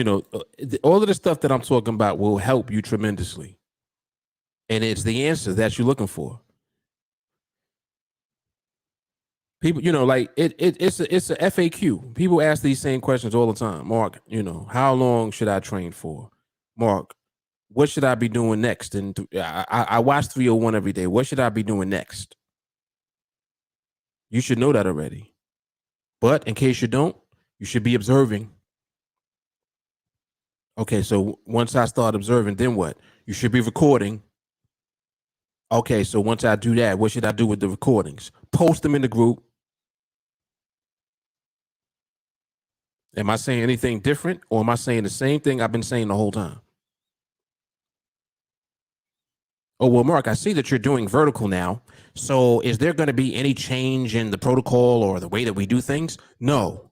all of the stuff that I'm talking about will help you tremendously. And it's the answer that you're looking for. People, like it's a FAQ. People ask these same questions all the time. Mark, how long should I train for? Mark, what should I be doing next? And I watch 301 every day. What should I be doing next? You should know that already. But in case you don't, you should be observing. Okay, so once I start observing, then what? You should be recording. Okay, so once I do that, what should I do with the recordings? Post them in the group. Am I saying anything different, or am I saying the same thing I've been saying the whole time? Oh, well, Mark, I see that you're doing vertical now. So is there going to be any change in the protocol or the way that we do things? No.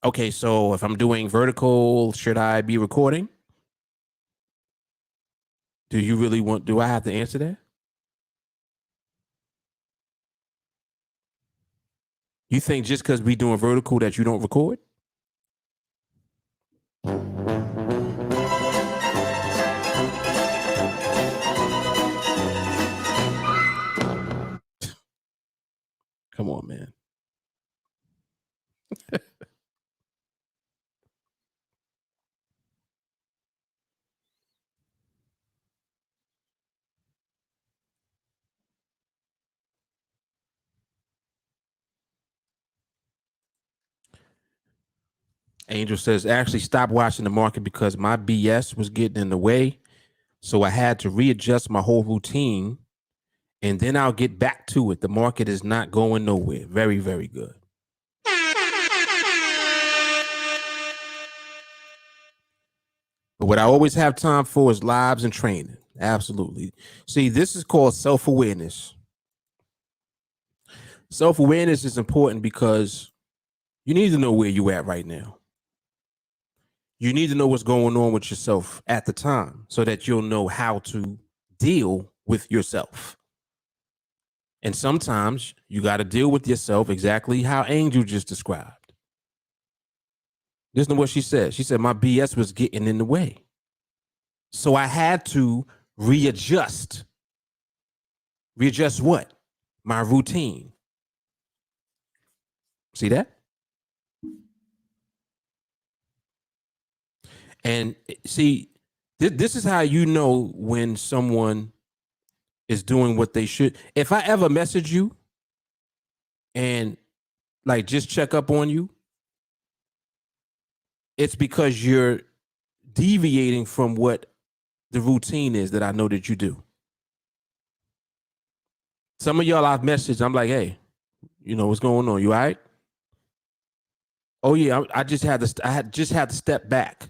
Okay, so if I'm doing vertical, should I be recording? Do I have to answer that? You think just because we doing vertical that you don't record? Come on, man. Angel says, actually stop watching the market because my BS was getting in the way. So I had to readjust my whole routine and then I'll get back to it. The market is not going nowhere. Very, very good. But what I always have time for is lives and training. Absolutely. See, this is called self-awareness. Self-awareness is important because you need to know where you're at right now. You need to know what's going on with yourself at the time so that you'll know how to deal with yourself. And sometimes you got to deal with yourself exactly how Angel just described. Listen to what she said. She said, my BS was getting in the way. So I had to readjust. Readjust what? My routine. See that? And see, this is how you know when someone is doing what they should. If I ever message you and like just check up on you, it's because you're deviating from what the routine is that I know that you do. Some of y'all I've messaged, I'm like, hey, what's going on? You all right? Oh yeah, I just had to step back.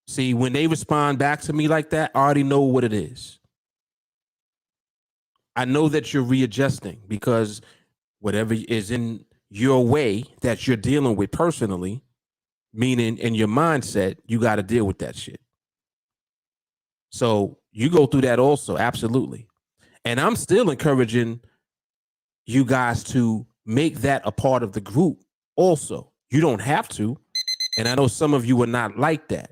See, when they respond back to me like that, I already know what it is. I know that you're readjusting because whatever is in your way that you're dealing with personally, meaning in your mindset, you got to deal with that shit. So you go through that also, absolutely. And I'm still encouraging you guys to make that a part of the group also. You don't have to. And I know some of you are not like that.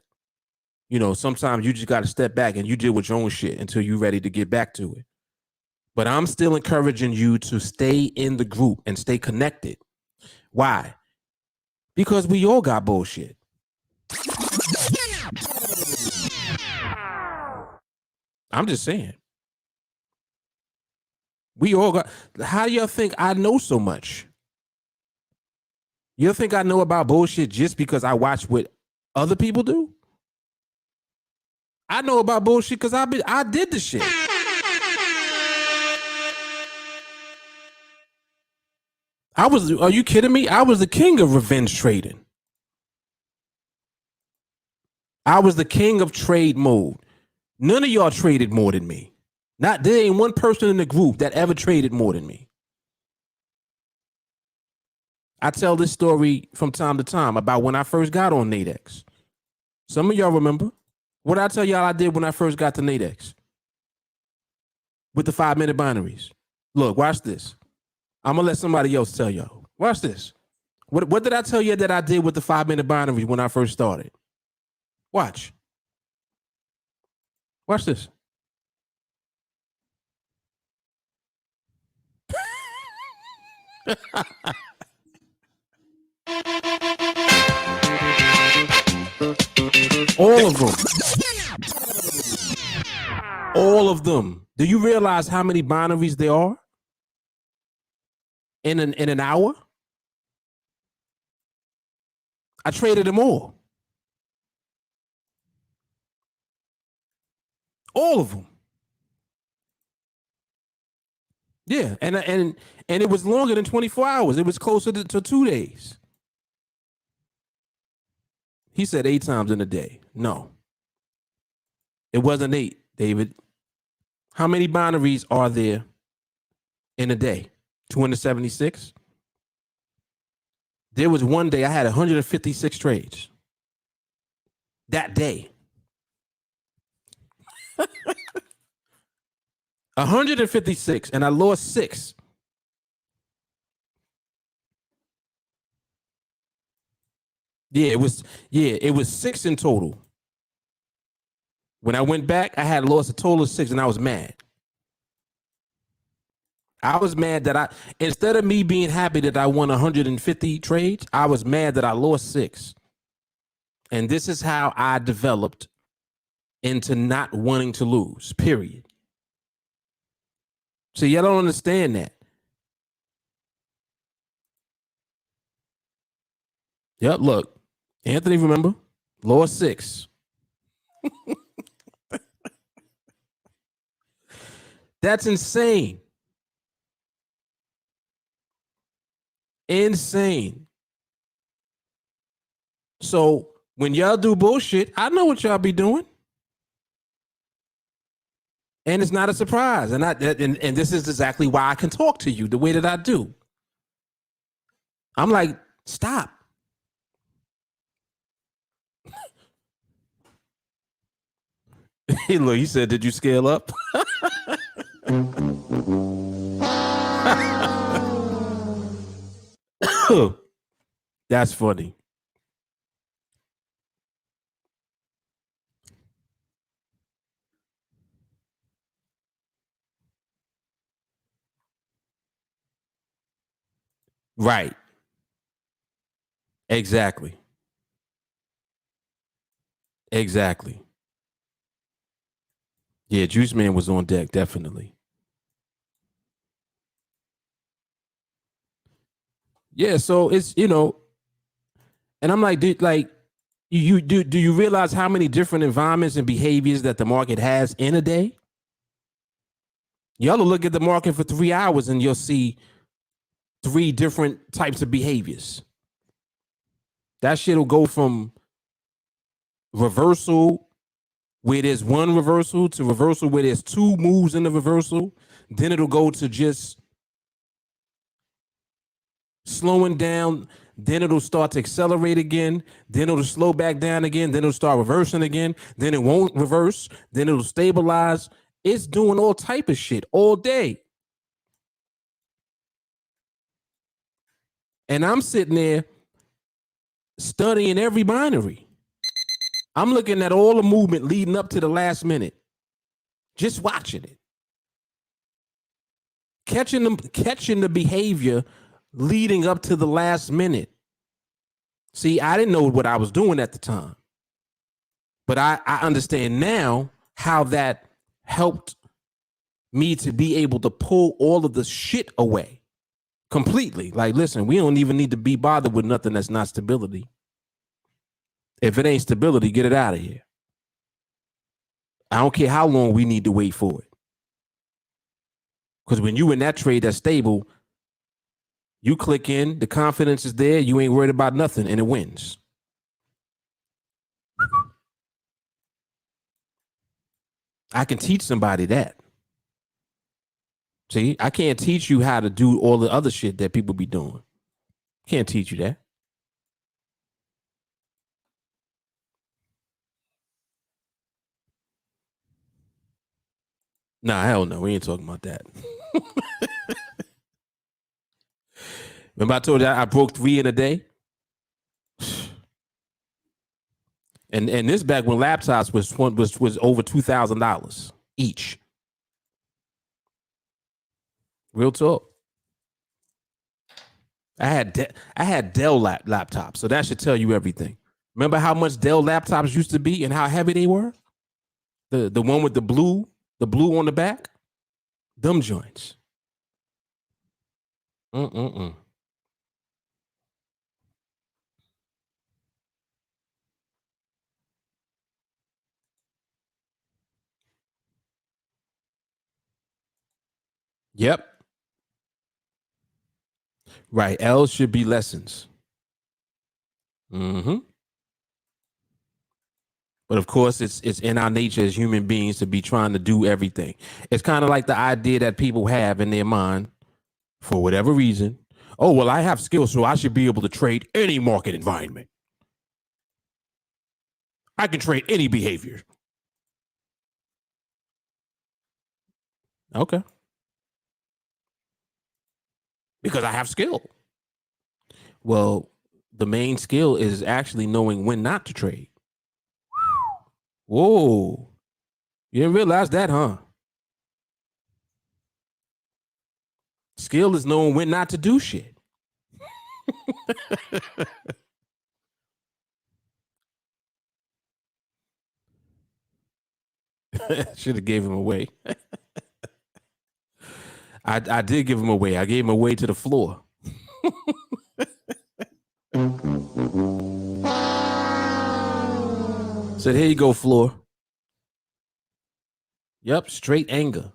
You know, sometimes you just got to step back and you deal with your own shit until you're ready to get back to it. But I'm still encouraging you to stay in the group and stay connected. Why? Because we all got bullshit. I'm just saying. We all got. How do y'all think I know so much? You think I know about bullshit just because I watch what other people do? I know about bullshit because I did the shit. Are you kidding me? I was the king of revenge trading. I was the king of trade mode. None of y'all traded more than me. There ain't one person in the group that ever traded more than me. I tell this story from time to time about when I first got on NADEX. Some of y'all remember. What did I tell y'all I did when I first got to NADEX? With the 5-minute binaries. Look, watch this. I'm gonna let somebody else tell y'all. Watch this. What did I tell you that I did with the 5-minute binaries when I first started? Watch. Watch this. All of them. All of them. Do you realize how many binaries there are in an hour? I traded them all. All of them. Yeah, and it was longer than 24 hours. It was closer to 2 days. He said 8 times in a day. No. It wasn't 8, David. How many binaries are there in a day? 276? There was one day I had 156 trades. That day. 156, and I lost 6. It was 6 in total. When I went back, I had lost a total of 6, and I was mad. I was mad that instead of me being happy that I won 150 trades, I was mad that I lost 6. And this is how I developed into not wanting to lose, period. So y'all don't understand that. Yep, look. Anthony, remember? Lost 6. That's insane. Insane. So when y'all do bullshit, I know what y'all be doing. And it's not a surprise. And this is exactly why I can talk to you the way that I do. I'm like, stop. Look, he said, did you scale up? That's funny. Right. Exactly. Exactly. Yeah, Juice Man was on deck, definitely. Yeah, so it's, and I'm like, dude, like, do you realize how many different environments and behaviors that the market has in a day? Y'all will look at the market for 3 hours and you'll see 3 different types of behaviors. That shit will go from reversal where there's one reversal to reversal where there's 2 moves in the reversal Then it'll go to just slowing down. Then it'll start to accelerate again. Then it'll slow back down again. Then it'll start reversing again. Then it won't reverse. Then it'll stabilize. It's doing all type of shit all day. And I'm sitting there studying every binary. I'm looking at all the movement leading up to the last minute. Just watching it. Catching the behavior leading up to the last minute. See, I didn't know what I was doing at the time. But I understand now how that helped me to be able to pull all of the shit away completely. Like, listen, we don't even need to be bothered with nothing that's not stability. If it ain't stability, get it out of here. I don't care how long we need to wait for it. Because when you in that trade that's stable, you click in, the confidence is there, you ain't worried about nothing, and it wins. I can teach somebody that. See, I can't teach you how to do all the other shit that people be doing. Can't teach you that. Nah, hell no. We ain't talking about that. Remember I told you I broke 3 in a day? And this back when laptops was over $2,000 each. Real talk. I had Dell laptops, so that should tell you everything. Remember how much Dell laptops used to be and how heavy they were? The one with the blue on the back? Them joints. Yep. Right. L's should be lessons. But of course, it's in our nature as human beings to be trying to do everything. It's kind of like the idea that people have in their mind, for whatever reason. Oh, well, I have skills, so I should be able to trade any market environment. I can trade any behavior. Okay. Because I have skill. Well, the main skill is actually knowing when not to trade. Whoa. You didn't realize that, huh? Skill is knowing when not to do shit. Should have gave him away. I did give him away. I gave him away to the floor. Said, here you go, floor. Yep, straight anger.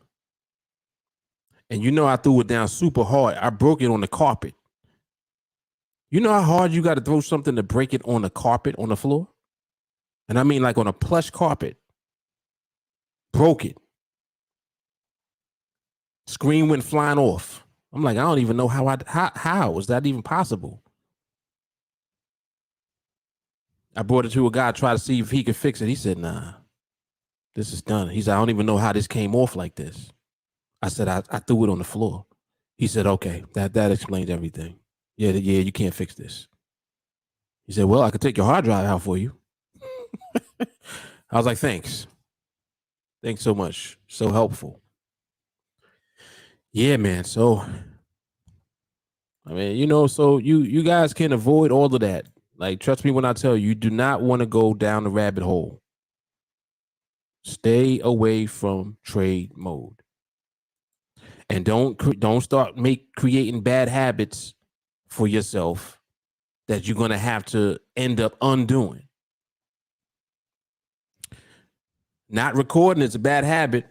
And you know I threw it down super hard. I broke it on the carpet. You know how hard you got to throw something to break it on the carpet on the floor? And I mean like on a plush carpet. Broke it. Screen went flying off. I'm like, I don't even know how is that even possible? I brought it to a guy, tried to see if he could fix it. He said, nah, this is done. He said, I don't even know how this came off like this. I said, I threw it on the floor. He said, okay, that explains everything. Yeah, you can't fix this. He said, well, I could take your hard drive out for you. I was like, thanks. Thanks so much. So helpful. Yeah, man. So, I mean, you know, so you guys can avoid all of that. Like, trust me when I tell you, you do not want to go down the rabbit hole. Stay away from trade mode. And don't start creating bad habits for yourself that you're going to have to end up undoing. Not recording is a bad habit.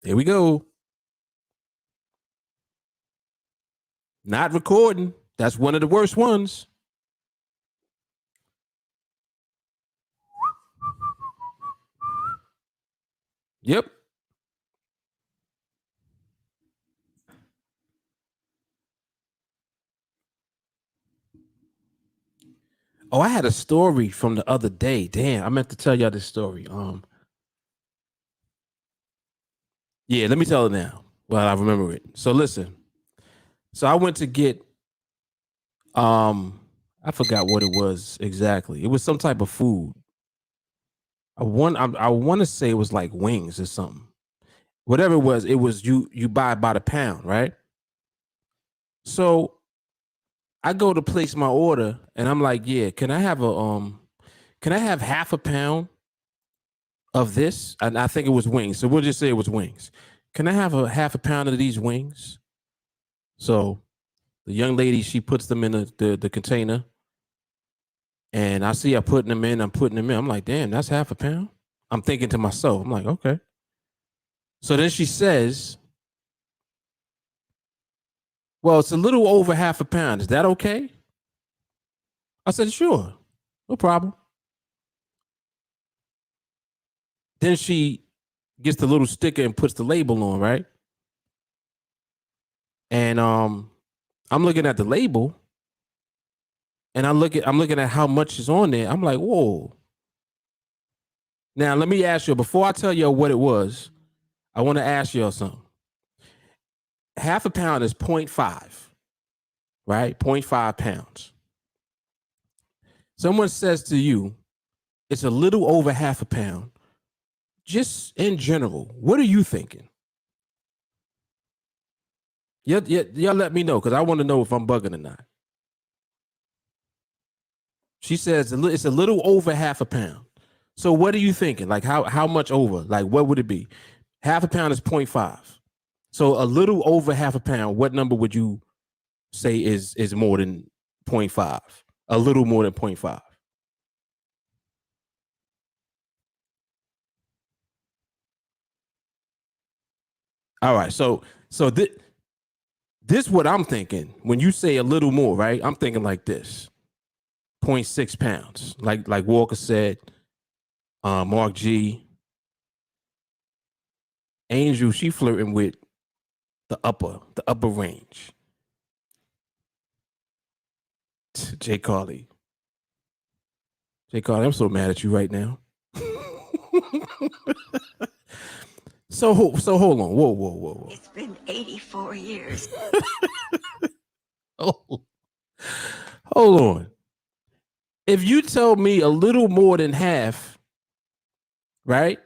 Here we go. Not recording. That's one of the worst ones. Yep. Oh, I had a story from the other day. Damn, I meant to tell y'all this story. Yeah, let me tell it now. Well, I remember it. So listen. So I went to get I forgot what it was exactly. It was some type of food. I want to say it was like wings or something. Whatever it was you buy by the pound, right? So I go to place my order and I'm like, yeah, can I have half a pound of this? And I think it was wings. So we'll just say it was wings. Can I have a half a pound of these wings? So the young lady, she puts them in the container. And I see her putting them in. I'm putting them in. I'm like, damn, that's half a pound. I'm thinking to myself, I'm like, okay. So then she says, well, it's a little over half a pound. Is that okay? I said, sure, no problem. Then she gets the little sticker and puts the label on, right? And I'm looking at the label and I'm looking at how much is on there. I'm like, whoa. Now let me ask you, before I tell you what it was, I want to ask you something. Half a pound is 0.5, right? 0.5 pounds. Someone says to you, it's a little over half a pound. Just in general, what are you thinking? Y'all let me know because I want to know if I'm bugging or not. She says it's a little over half a pound. So what are you thinking? Like how much over? Like what would it be? Half a pound is 0.5. So a little over half a pound, what number would you say is more than 0.5? A little more than 0.5. All right. So this is what I'm thinking. When you say a little more, right? I'm thinking like this. 0.6 pounds. Like Walker said, Mark G. Angel, she flirting with the upper range. Jay Carly, I'm so mad at you right now. So hold on. Whoa. It's been 84 years. Oh, hold on. If you tell me a little more than half, right?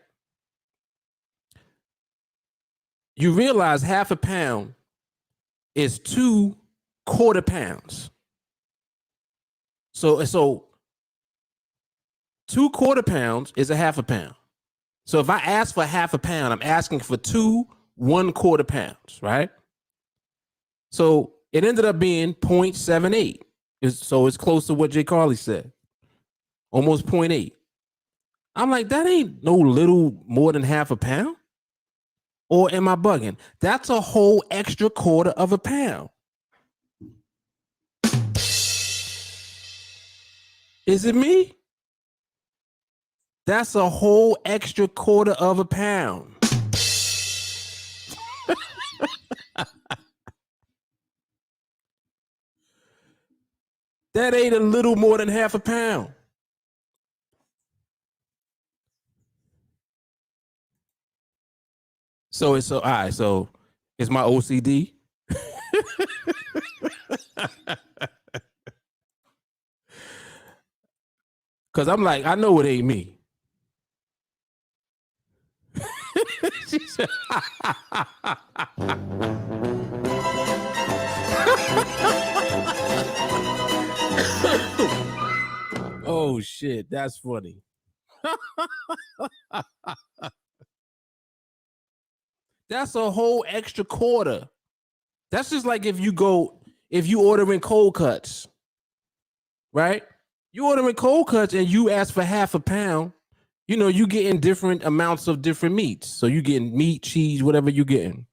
You realize half a pound is 2 quarter pounds. So 2 quarter pounds is a half a pound. So if I ask for half a pound, I'm asking for 2 1/4 pounds, right? So it ended up being 0.78. So it's close to what Jay Carly said. Almost 0.8. I'm like, that ain't no little more than half a pound. Or am I bugging? That's a whole extra quarter of a pound. Is it me? That's a whole extra quarter of a pound. That ain't a little more than half a pound. So it's all right. So it's my OCD. Cause I'm like, I know it ain't me. She said, oh shit, that's funny. That's a whole extra quarter. That's just like if you ordering cold cuts, right? You ordering cold cuts and you ask for half a pound, you know, you getting different amounts of different meats. So you getting meat, cheese, whatever you getting.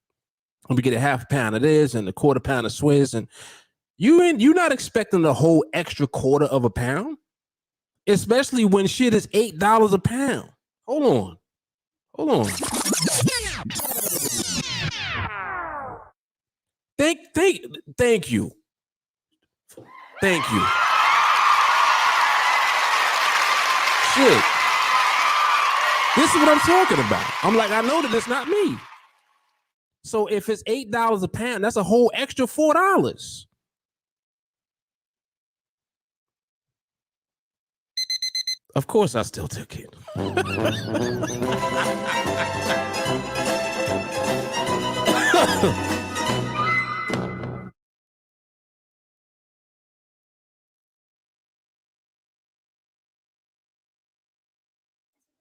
And we get a half pound of this and a quarter pound of Swiss. And you're not expecting the whole extra quarter of a pound, especially when shit is $8 a pound. Hold Hold on. Thank you. Thank you. Shit. This is what I'm talking about. I'm like, I know that it's not me. So if it's $8 a pound, that's a whole extra $4. Of course, I still took it.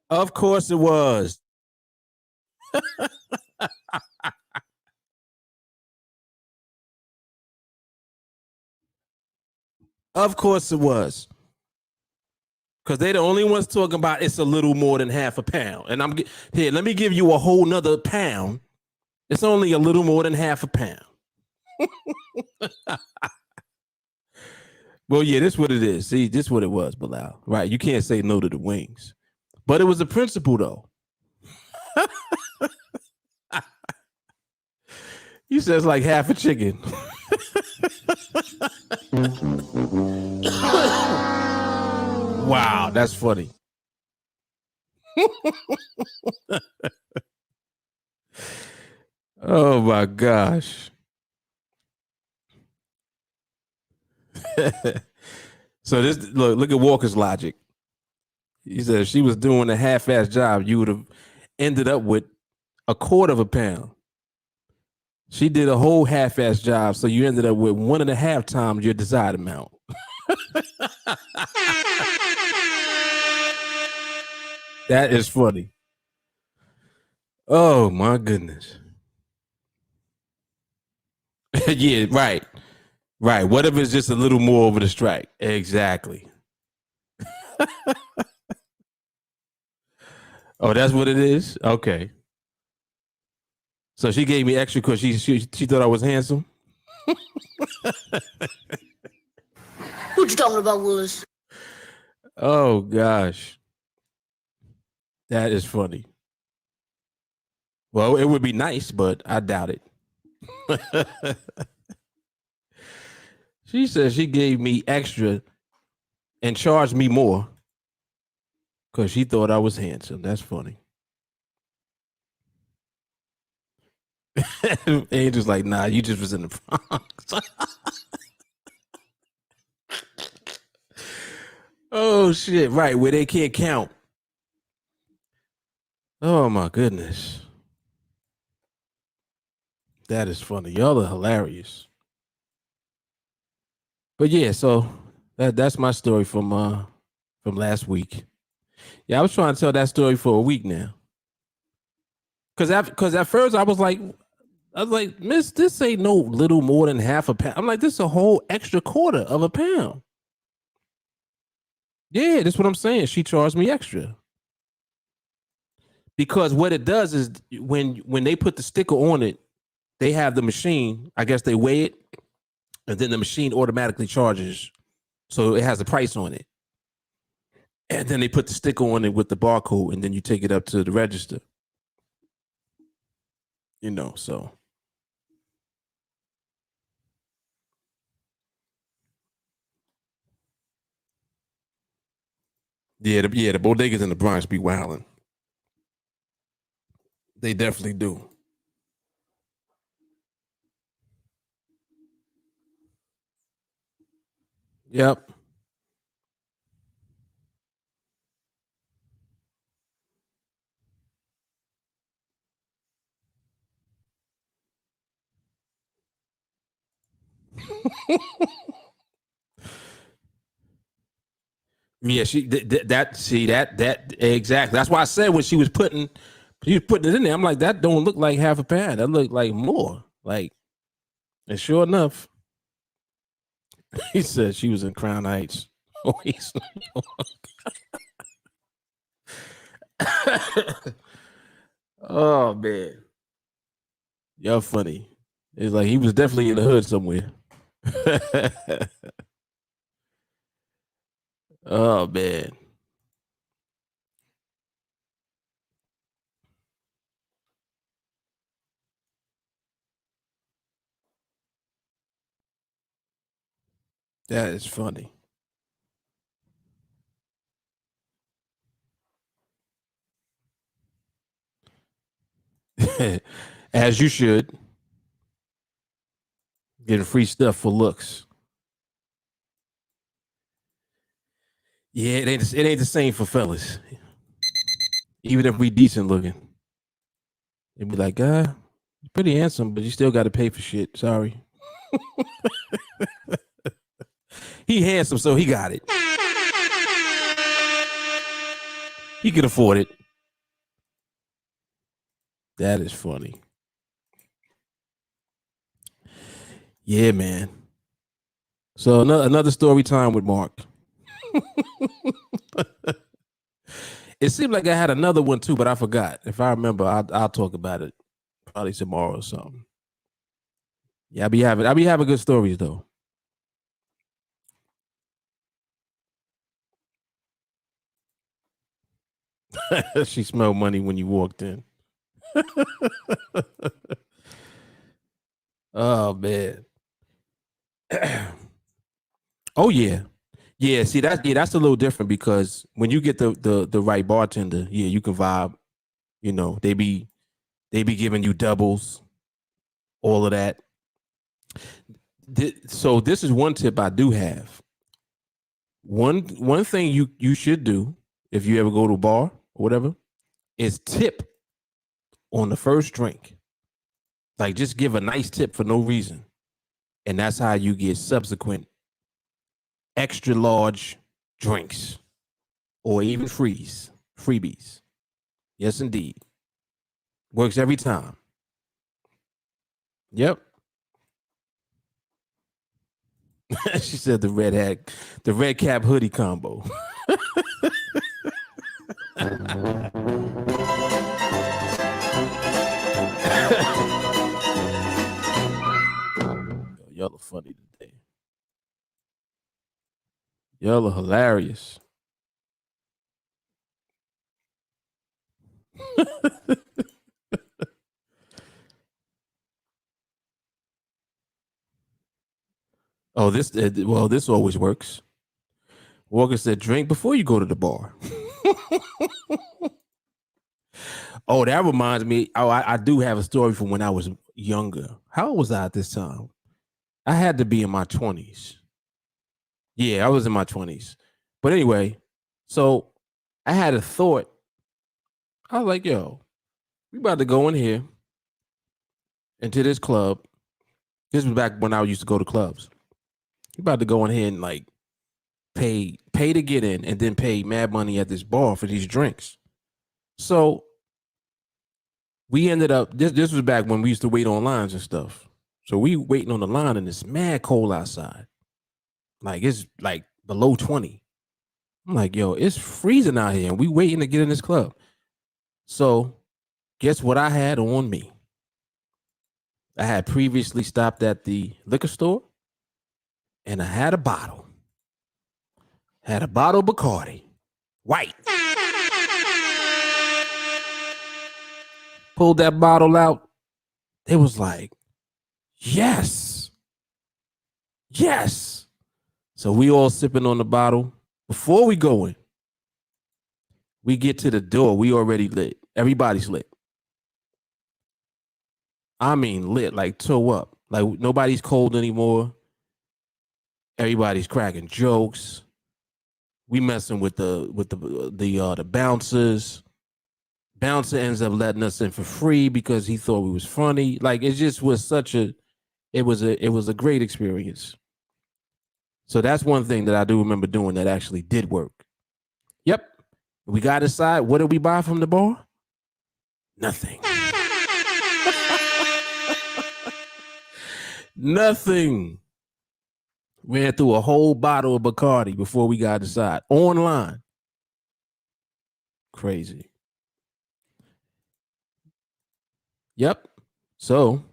Of course it was. Of course it was. Because they're the only ones talking about it's a little more than half a pound. And I'm here, let me give you a whole nother pound. It's only a little more than half a pound. Well, yeah, this is what it is. See, this is what it was, Bilal. Right. You can't say no to the wings. But it was a principle, though. You said it's like half a chicken. Wow, that's funny. Oh my gosh. So this look at Walker's logic. He said if she was doing a half-ass job, you would have ended up with a quarter of a pound. She did a whole half-ass job, so you ended up with 1.5 times your desired amount. That is funny. Oh my goodness. Yeah, right. Right. What if it's just a little more over the strike? Exactly. Oh, that's what it is? Okay. So she gave me extra because she thought I was handsome? What you talking about, Willis? Oh gosh. That is funny. Well, it would be nice, but I doubt it. She said she gave me extra and charged me more because she thought I was handsome. That's funny. Angel's like, nah, you just was in the Bronx. Oh shit! Right where they can't count. Oh my goodness, that is funny. Y'all are hilarious. But yeah, so that's my story from last week. Yeah, I was trying to tell that story for a week now. Because at first I was like, Miss, this ain't no little more than half a pound. I'm like, this is a whole extra quarter of a pound. Yeah, that's what I'm saying. She charged me extra. Because what it does is when they put the sticker on it, they have the machine, I guess they weigh it, and then the machine automatically charges. So it has a price on it. And then they put the sticker on it with the barcode, and then you take it up to the register. You know, so. Yeah, the bodegas in the Bronx be wilding. They definitely do. Yep. Yeah, that exactly. That's why I said when she was putting it in there, I'm like, that don't look like half a pound. That looked like more. Like, and sure enough, he said she was in Crown Heights. Oh, he's oh man, y'all funny. It's like he was definitely in the hood somewhere. Oh man. That is funny. As you should. Getting free stuff for looks. Yeah, it ain't the same for fellas. Even if we decent looking. They'd be like, you're pretty handsome, but you still got to pay for shit. Sorry. He handsome, so he got it. He can afford it. That is funny. Yeah, man. So another story time with Mark. It seemed like I had another one too, but I forgot. If I remember, I'll talk about it probably tomorrow or something. Yeah, I'll be having good stories though. She smelled money when you walked in. Oh man. Oh yeah. Yeah, see that's a little different because when you get the right bartender, yeah, you can vibe. You know, they be giving you doubles, all of that. So this is one tip I do have. One thing you should do if you ever go to a bar or whatever is tip on the first drink. Like just give a nice tip for no reason. And that's how you get subsequent extra large drinks or even freebies. Yes, indeed. Works every time. Yep. She said the red cap hoodie combo. Y'all are funny today. Y'all are hilarious. Oh, this always works. Walker said, drink before you go to the bar. Oh, that reminds me. Oh, I do have a story from when I was younger. How old was I at this time? I had to be in my 20s. Yeah, I was in my 20s. But anyway, so I had a thought. I was like, yo, we about to go in here into this club. This was back when I used to go to clubs. We about to go in here and like pay to get in and then pay mad money at this bar for these drinks. So we ended up this was back when we used to wait on lines and stuff. So we waiting on the line and it's mad cold outside. Like it's like below 20. I'm like, yo, it's freezing out here and we waiting to get in this club. So guess what I had on me? I had previously stopped at the liquor store and I had a bottle. Had a bottle of Bacardi. White. Pulled that bottle out. It was like, yes. Yes. So we all sipping on the bottle. Before we go in, we get to the door. We already lit. Everybody's lit. I mean lit, like toe up. Like nobody's cold anymore. Everybody's cracking jokes. We messing with the bouncers. Bouncer ends up letting us in for free because he thought we was funny. Like it just was it was a great experience. So that's one thing that I do remember doing that actually did work. Yep. We got inside. What did we buy from the bar? Nothing. Nothing. Ran through a whole bottle of Bacardi before we got inside. Online. Crazy. Yep. So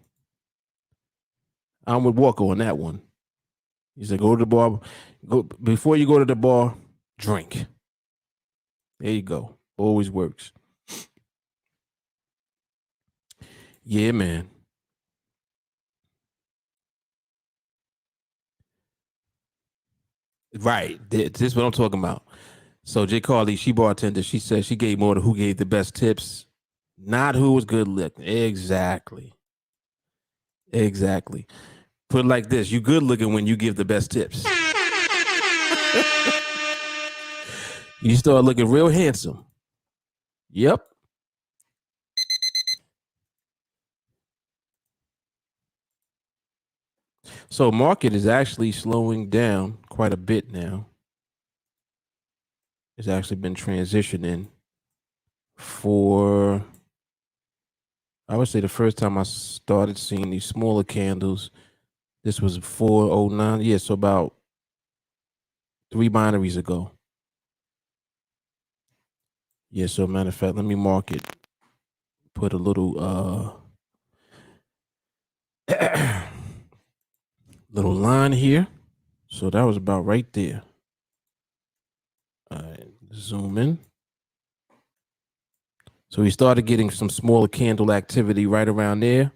I'm with Walker on that one. He said, go to the bar. Go before you go to the bar, drink. There you go. Always works. Yeah, man. Right. This is what I'm talking about. So J. Carly, she bartender, she said she gave more to who gave the best tips, not who was good looking. Exactly. Exactly. Put it like this: you good looking when you give the best tips. You start looking real handsome. Yep. So market is actually slowing down quite a bit now. It's actually been transitioning for, I would say, the first time I started seeing these smaller candles. This was 409. Yeah, so about 3 binaries ago. Yeah, so matter of fact, let me mark it. Put a little little line here. So that was about right there. All right, zoom in. So we started getting some smaller candle activity right around there.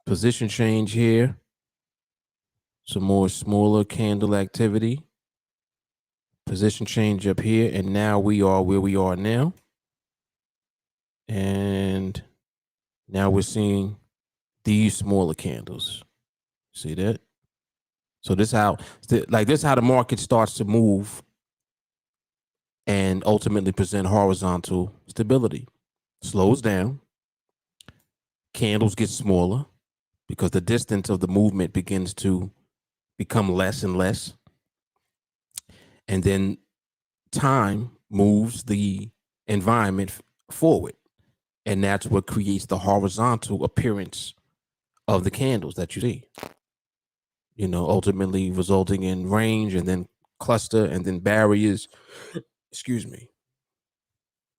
Position change here. Some more smaller candle activity. Position change up here. And now we are where we are now. And now we're seeing these smaller candles. See that? So this how the market starts to move and ultimately present horizontal stability. Slows down. Candles get smaller because the distance of the movement begins to become less and less. And then time moves the environment forward. And that's what creates the horizontal appearance of the candles that you see. Ultimately resulting in range and then cluster and then barriers. Excuse me.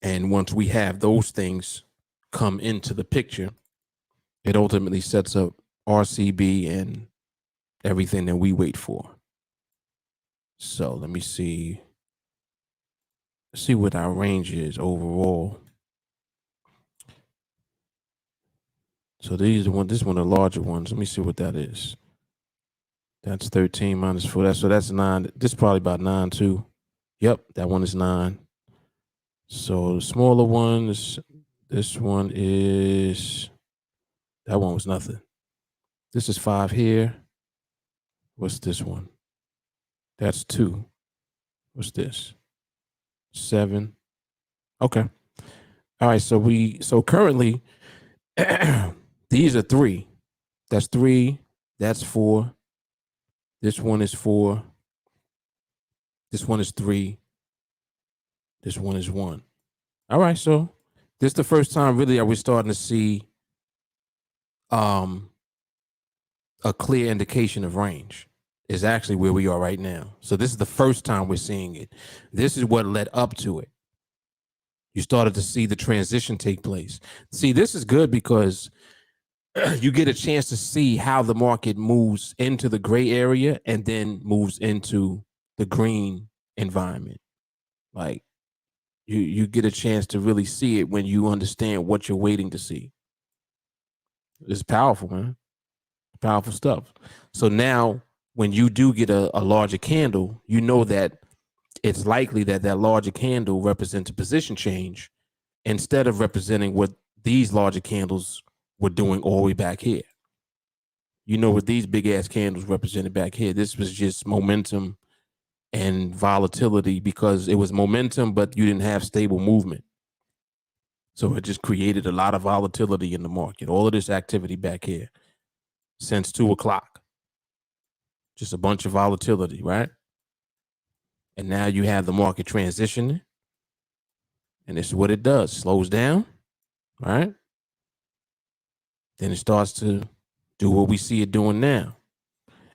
And once we have those things come into the picture, it ultimately sets up RCB and everything that we wait for. So let me see what our range is overall. So this one of the larger ones. Let me see what that is. That's 13 minus 4. That's 9. This is probably about 9 too. Yep, that one is 9. So the smaller ones, this one is, that one was nothing. This is 5 here. What's this one? That's 2. What's this? 7. Okay. All right. So currently, these are 3. That's 3. That's 4. This one is 4. This one is 3. This one is 1. All right. So this is the first time really that we're starting to see a clear indication of range. Is actually where we are right now. So this is the first time we're seeing it. This is what led up to it. You started to see the transition take place. See, this is good because you get a chance to see how the market moves into the gray area and then moves into the green environment. Like you get a chance to really see it when you understand what you're waiting to see. It's powerful, man. Powerful stuff. So now when you do get a larger candle, you know that it's likely that larger candle represents a position change instead of representing what these larger candles were doing all the way back here. You know what these big ass candles represented back here. This was just momentum and volatility because it was momentum, but you didn't have stable movement. So it just created a lot of volatility in the market. All of this activity back here since 2:00. Just a bunch of volatility, right? And now you have the market transitioning. And this is what it does. Slows down, right? Then it starts to do what we see it doing now.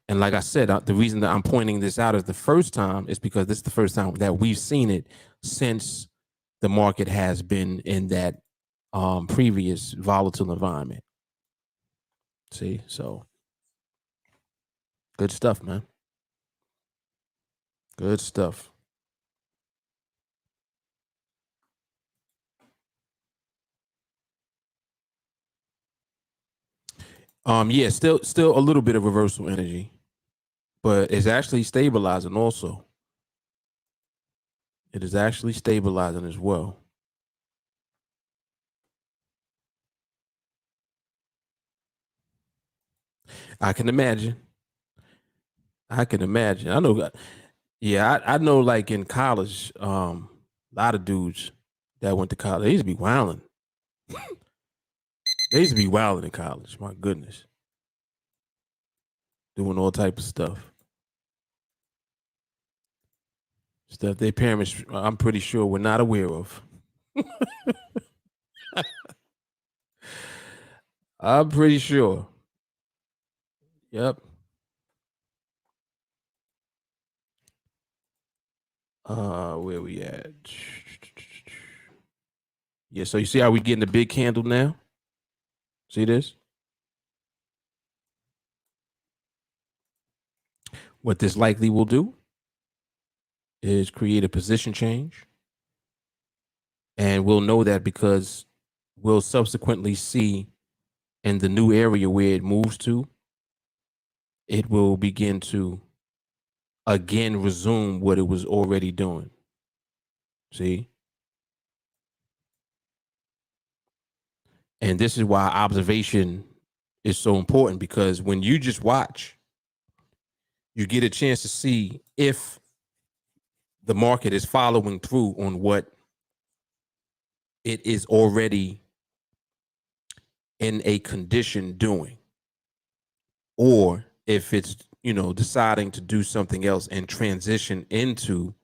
And like I said, the reason that I'm pointing this out as the first time is because this is the first time that we've seen it since the market has been in that previous volatile environment. See, so good stuff, man. Good stuff. Yeah, still a little bit of reversal energy, but it's actually stabilizing also. It is actually stabilizing as well. I can imagine. I can imagine. I know. Yeah, I know. Like in college, a lot of dudes that went to college, they used to be wilding. They used to be wilding in college. My goodness, doing all type of stuff. Stuff their parents, I'm pretty sure, were not aware of. I'm pretty sure. Yep. Where we at? Yeah, so you see how we getting the big candle now? See this? What this likely will do is create a position change. And we'll know that because we'll subsequently see in the new area where it moves to, it will begin to again resume what it was already doing. See? And this is why observation is so important, because when you just watch, you get a chance to see if the market is following through on what it is already in a condition doing, or if it's, deciding to do something else and transition into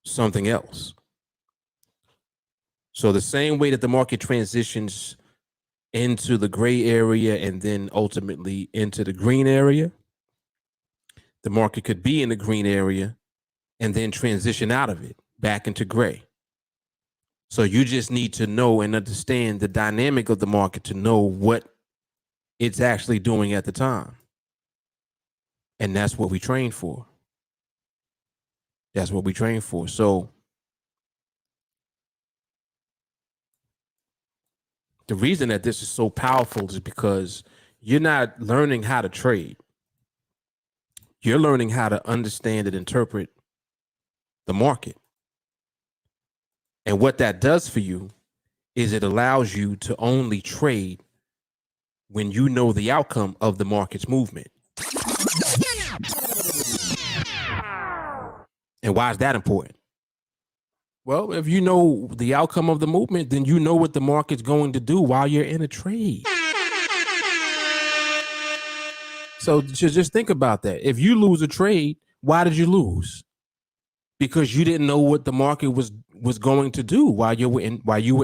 something else. So the same way that the market transitions into the gray area and then ultimately into the green area, the market could be in the green area and then transition out of it back into gray. So you just need to know and understand the dynamic of the market to know what it's actually doing at the time. And that's what we train for. That's what we train for. So the reason that this is so powerful is because you're not learning how to trade. You're learning how to understand and interpret the market. And what that does for you is it allows you to only trade when you know the outcome of the market's movement. And why is that important? Well, if you know the outcome of the movement, then you know what the market's going to do while you're in a trade. So just think about that. If you lose a trade, why did you lose? Because you didn't know what the market was going to do while you were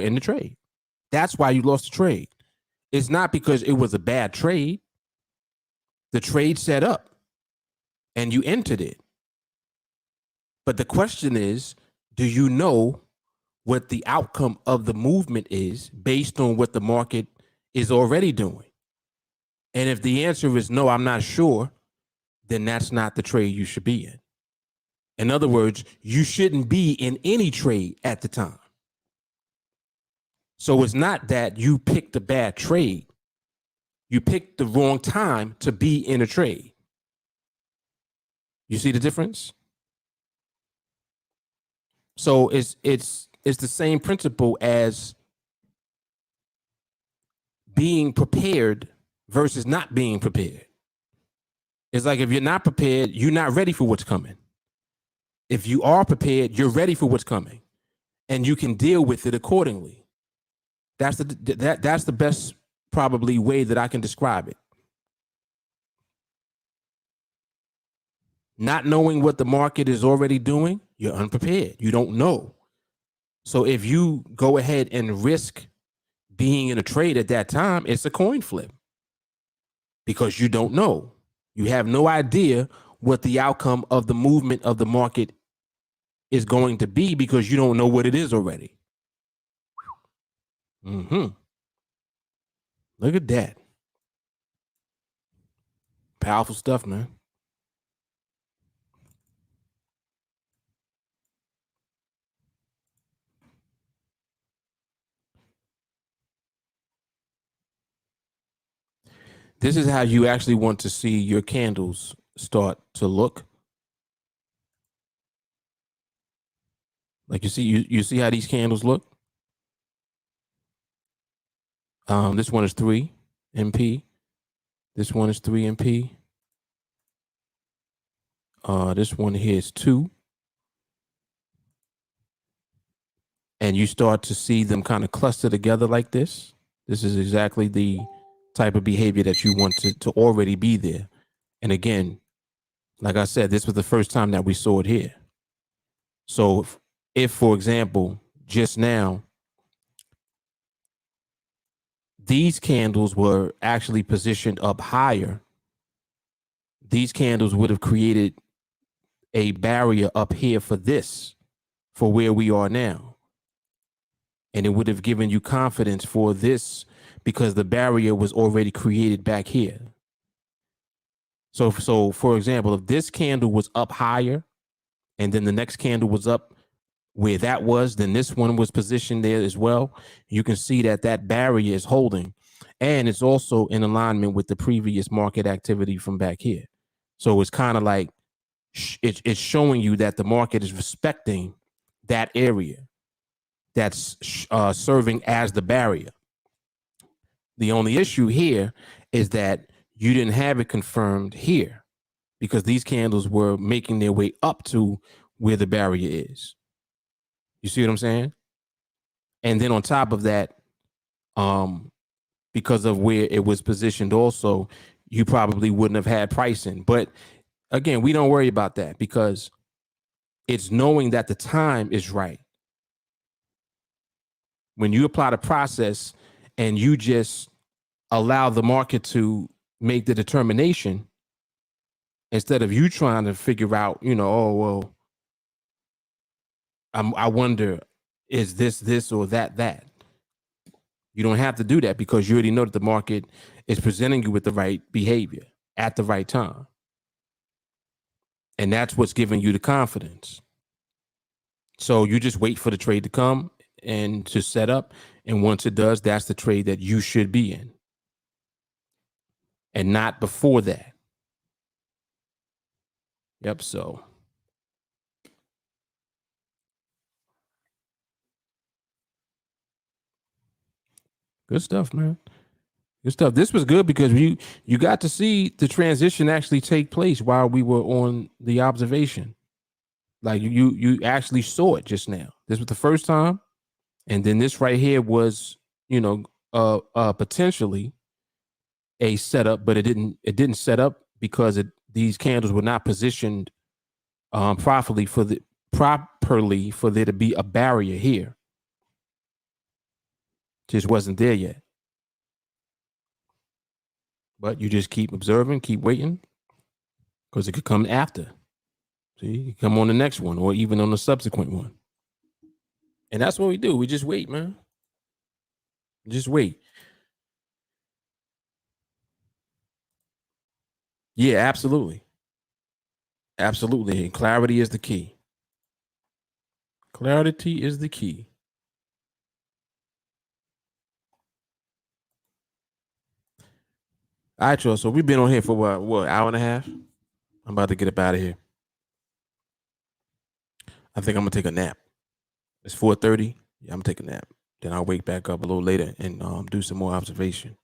in the trade. That's why you lost the trade. It's not because it was a bad trade. The trade set up and you entered it. But the question is, do you know what the outcome of the movement is based on what the market is already doing? And if the answer is no, I'm not sure, then that's not the trade you should be in. In other words, you shouldn't be in any trade at the time. So it's not that you picked a bad trade. You picked the wrong time to be in a trade. You see the difference? So it's the same principle as being prepared versus not being prepared. It's like if you're not prepared, you're not ready for what's coming. If you are prepared, you're ready for what's coming, and you can deal with it accordingly. That's the best probably way that I can describe it. Not knowing what the market is already doing, you're unprepared. You don't know. So if you go ahead and risk being in a trade at that time, it's a coin flip because you don't know. You have no idea what the outcome of the movement of the market is going to be because you don't know what it is already. Look at that. Powerful stuff, man. This is how you actually want to see your candles start to look. Like you see how these candles look? This one is 3 MP. This one is 3 MP. This one here is 2. And you start to see them kind of cluster together like this. This is exactly the type of behavior that you want to already be there. And again, like I said, this was the first time that we saw it here. So if for example, just now, these candles were actually positioned up higher, these candles would have created a barrier up here for this, for where we are now. And it would have given you confidence for this because the barrier was already created back here. So for example, if this candle was up higher and then the next candle was up where that was, then this one was positioned there as well. You can see that that barrier is holding, and it's also in alignment with the previous market activity from back here. So it's kind of like it's showing you that the market is respecting that area that's serving as the barrier. The only issue here is that you didn't have it confirmed here because these candles were making their way up to where the barrier is. You see what I'm saying? And then on top of that, because of where it was positioned also, you probably wouldn't have had pricing. But again, we don't worry about that because it's knowing that the time is right. When you apply the process and you just allow the market to make the determination instead of you trying to figure out, oh, well, I wonder, is this or that? You don't have to do that because you already know that the market is presenting you with the right behavior at the right time. And that's what's giving you the confidence. So you just wait for the trade to come and to set up. And once it does, that's the trade that you should be in. And not before that. Yep, so. Good stuff, man. Good stuff. This was good because you got to see the transition actually take place while we were on the observation. Like you actually saw it just now. This was the first time. And then this right here was, potentially a setup, but it didn't set up because these candles were not positioned properly for there to be a barrier here. Just wasn't there yet. But you just keep observing, keep waiting, because it could come after. See, it come on the next one or even on the subsequent one. And that's what we do. We just wait, man. Just wait. Yeah, absolutely. Absolutely. And clarity is the key. Clarity is the key. All right, y'all. So we've been on here for what, hour and a half? I'm about to get up out of here. I think I'm gonna take a nap. It's 4:30. Yeah, I'm gonna take a nap. Then I'll wake back up a little later and do some more observation.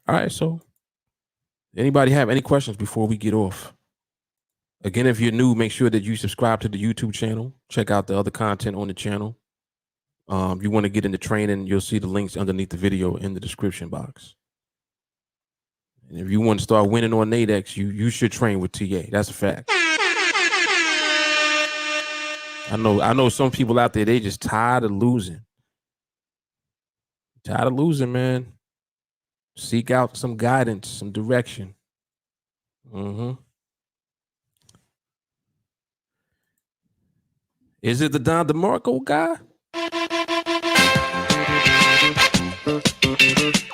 All right. So, anybody have any questions before we get off? Again, if you're new, make sure that you subscribe to the YouTube channel. Check out the other content on the channel. You want to get into training, you'll see the links underneath the video in the description box. And if you want to start winning on NADEX, you should train with TA. That's a fact. I know some people out there, they just tired of losing. Tired of losing, man. Seek out some guidance, some direction. Is it the Don DeMarco guy?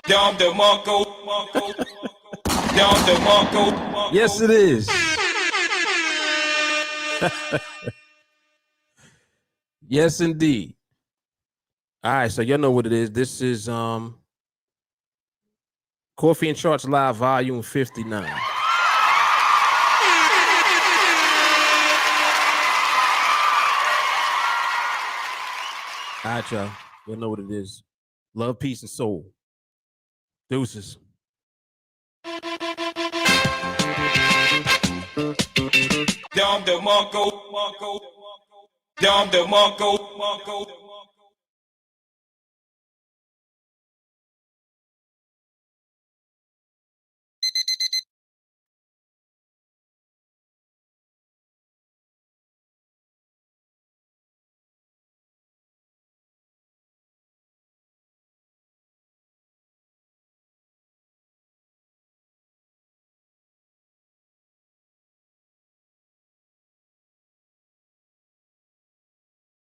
Don DeMarco. Don DeMarco. Yes, it is. Yes, indeed. All right, so y'all know what it is. This is Coffee and Charts Live Volume 59. All right, y'all. You'll know what it is. Love, peace, and soul. Deuces. Dom the Monko, Dom the Monko.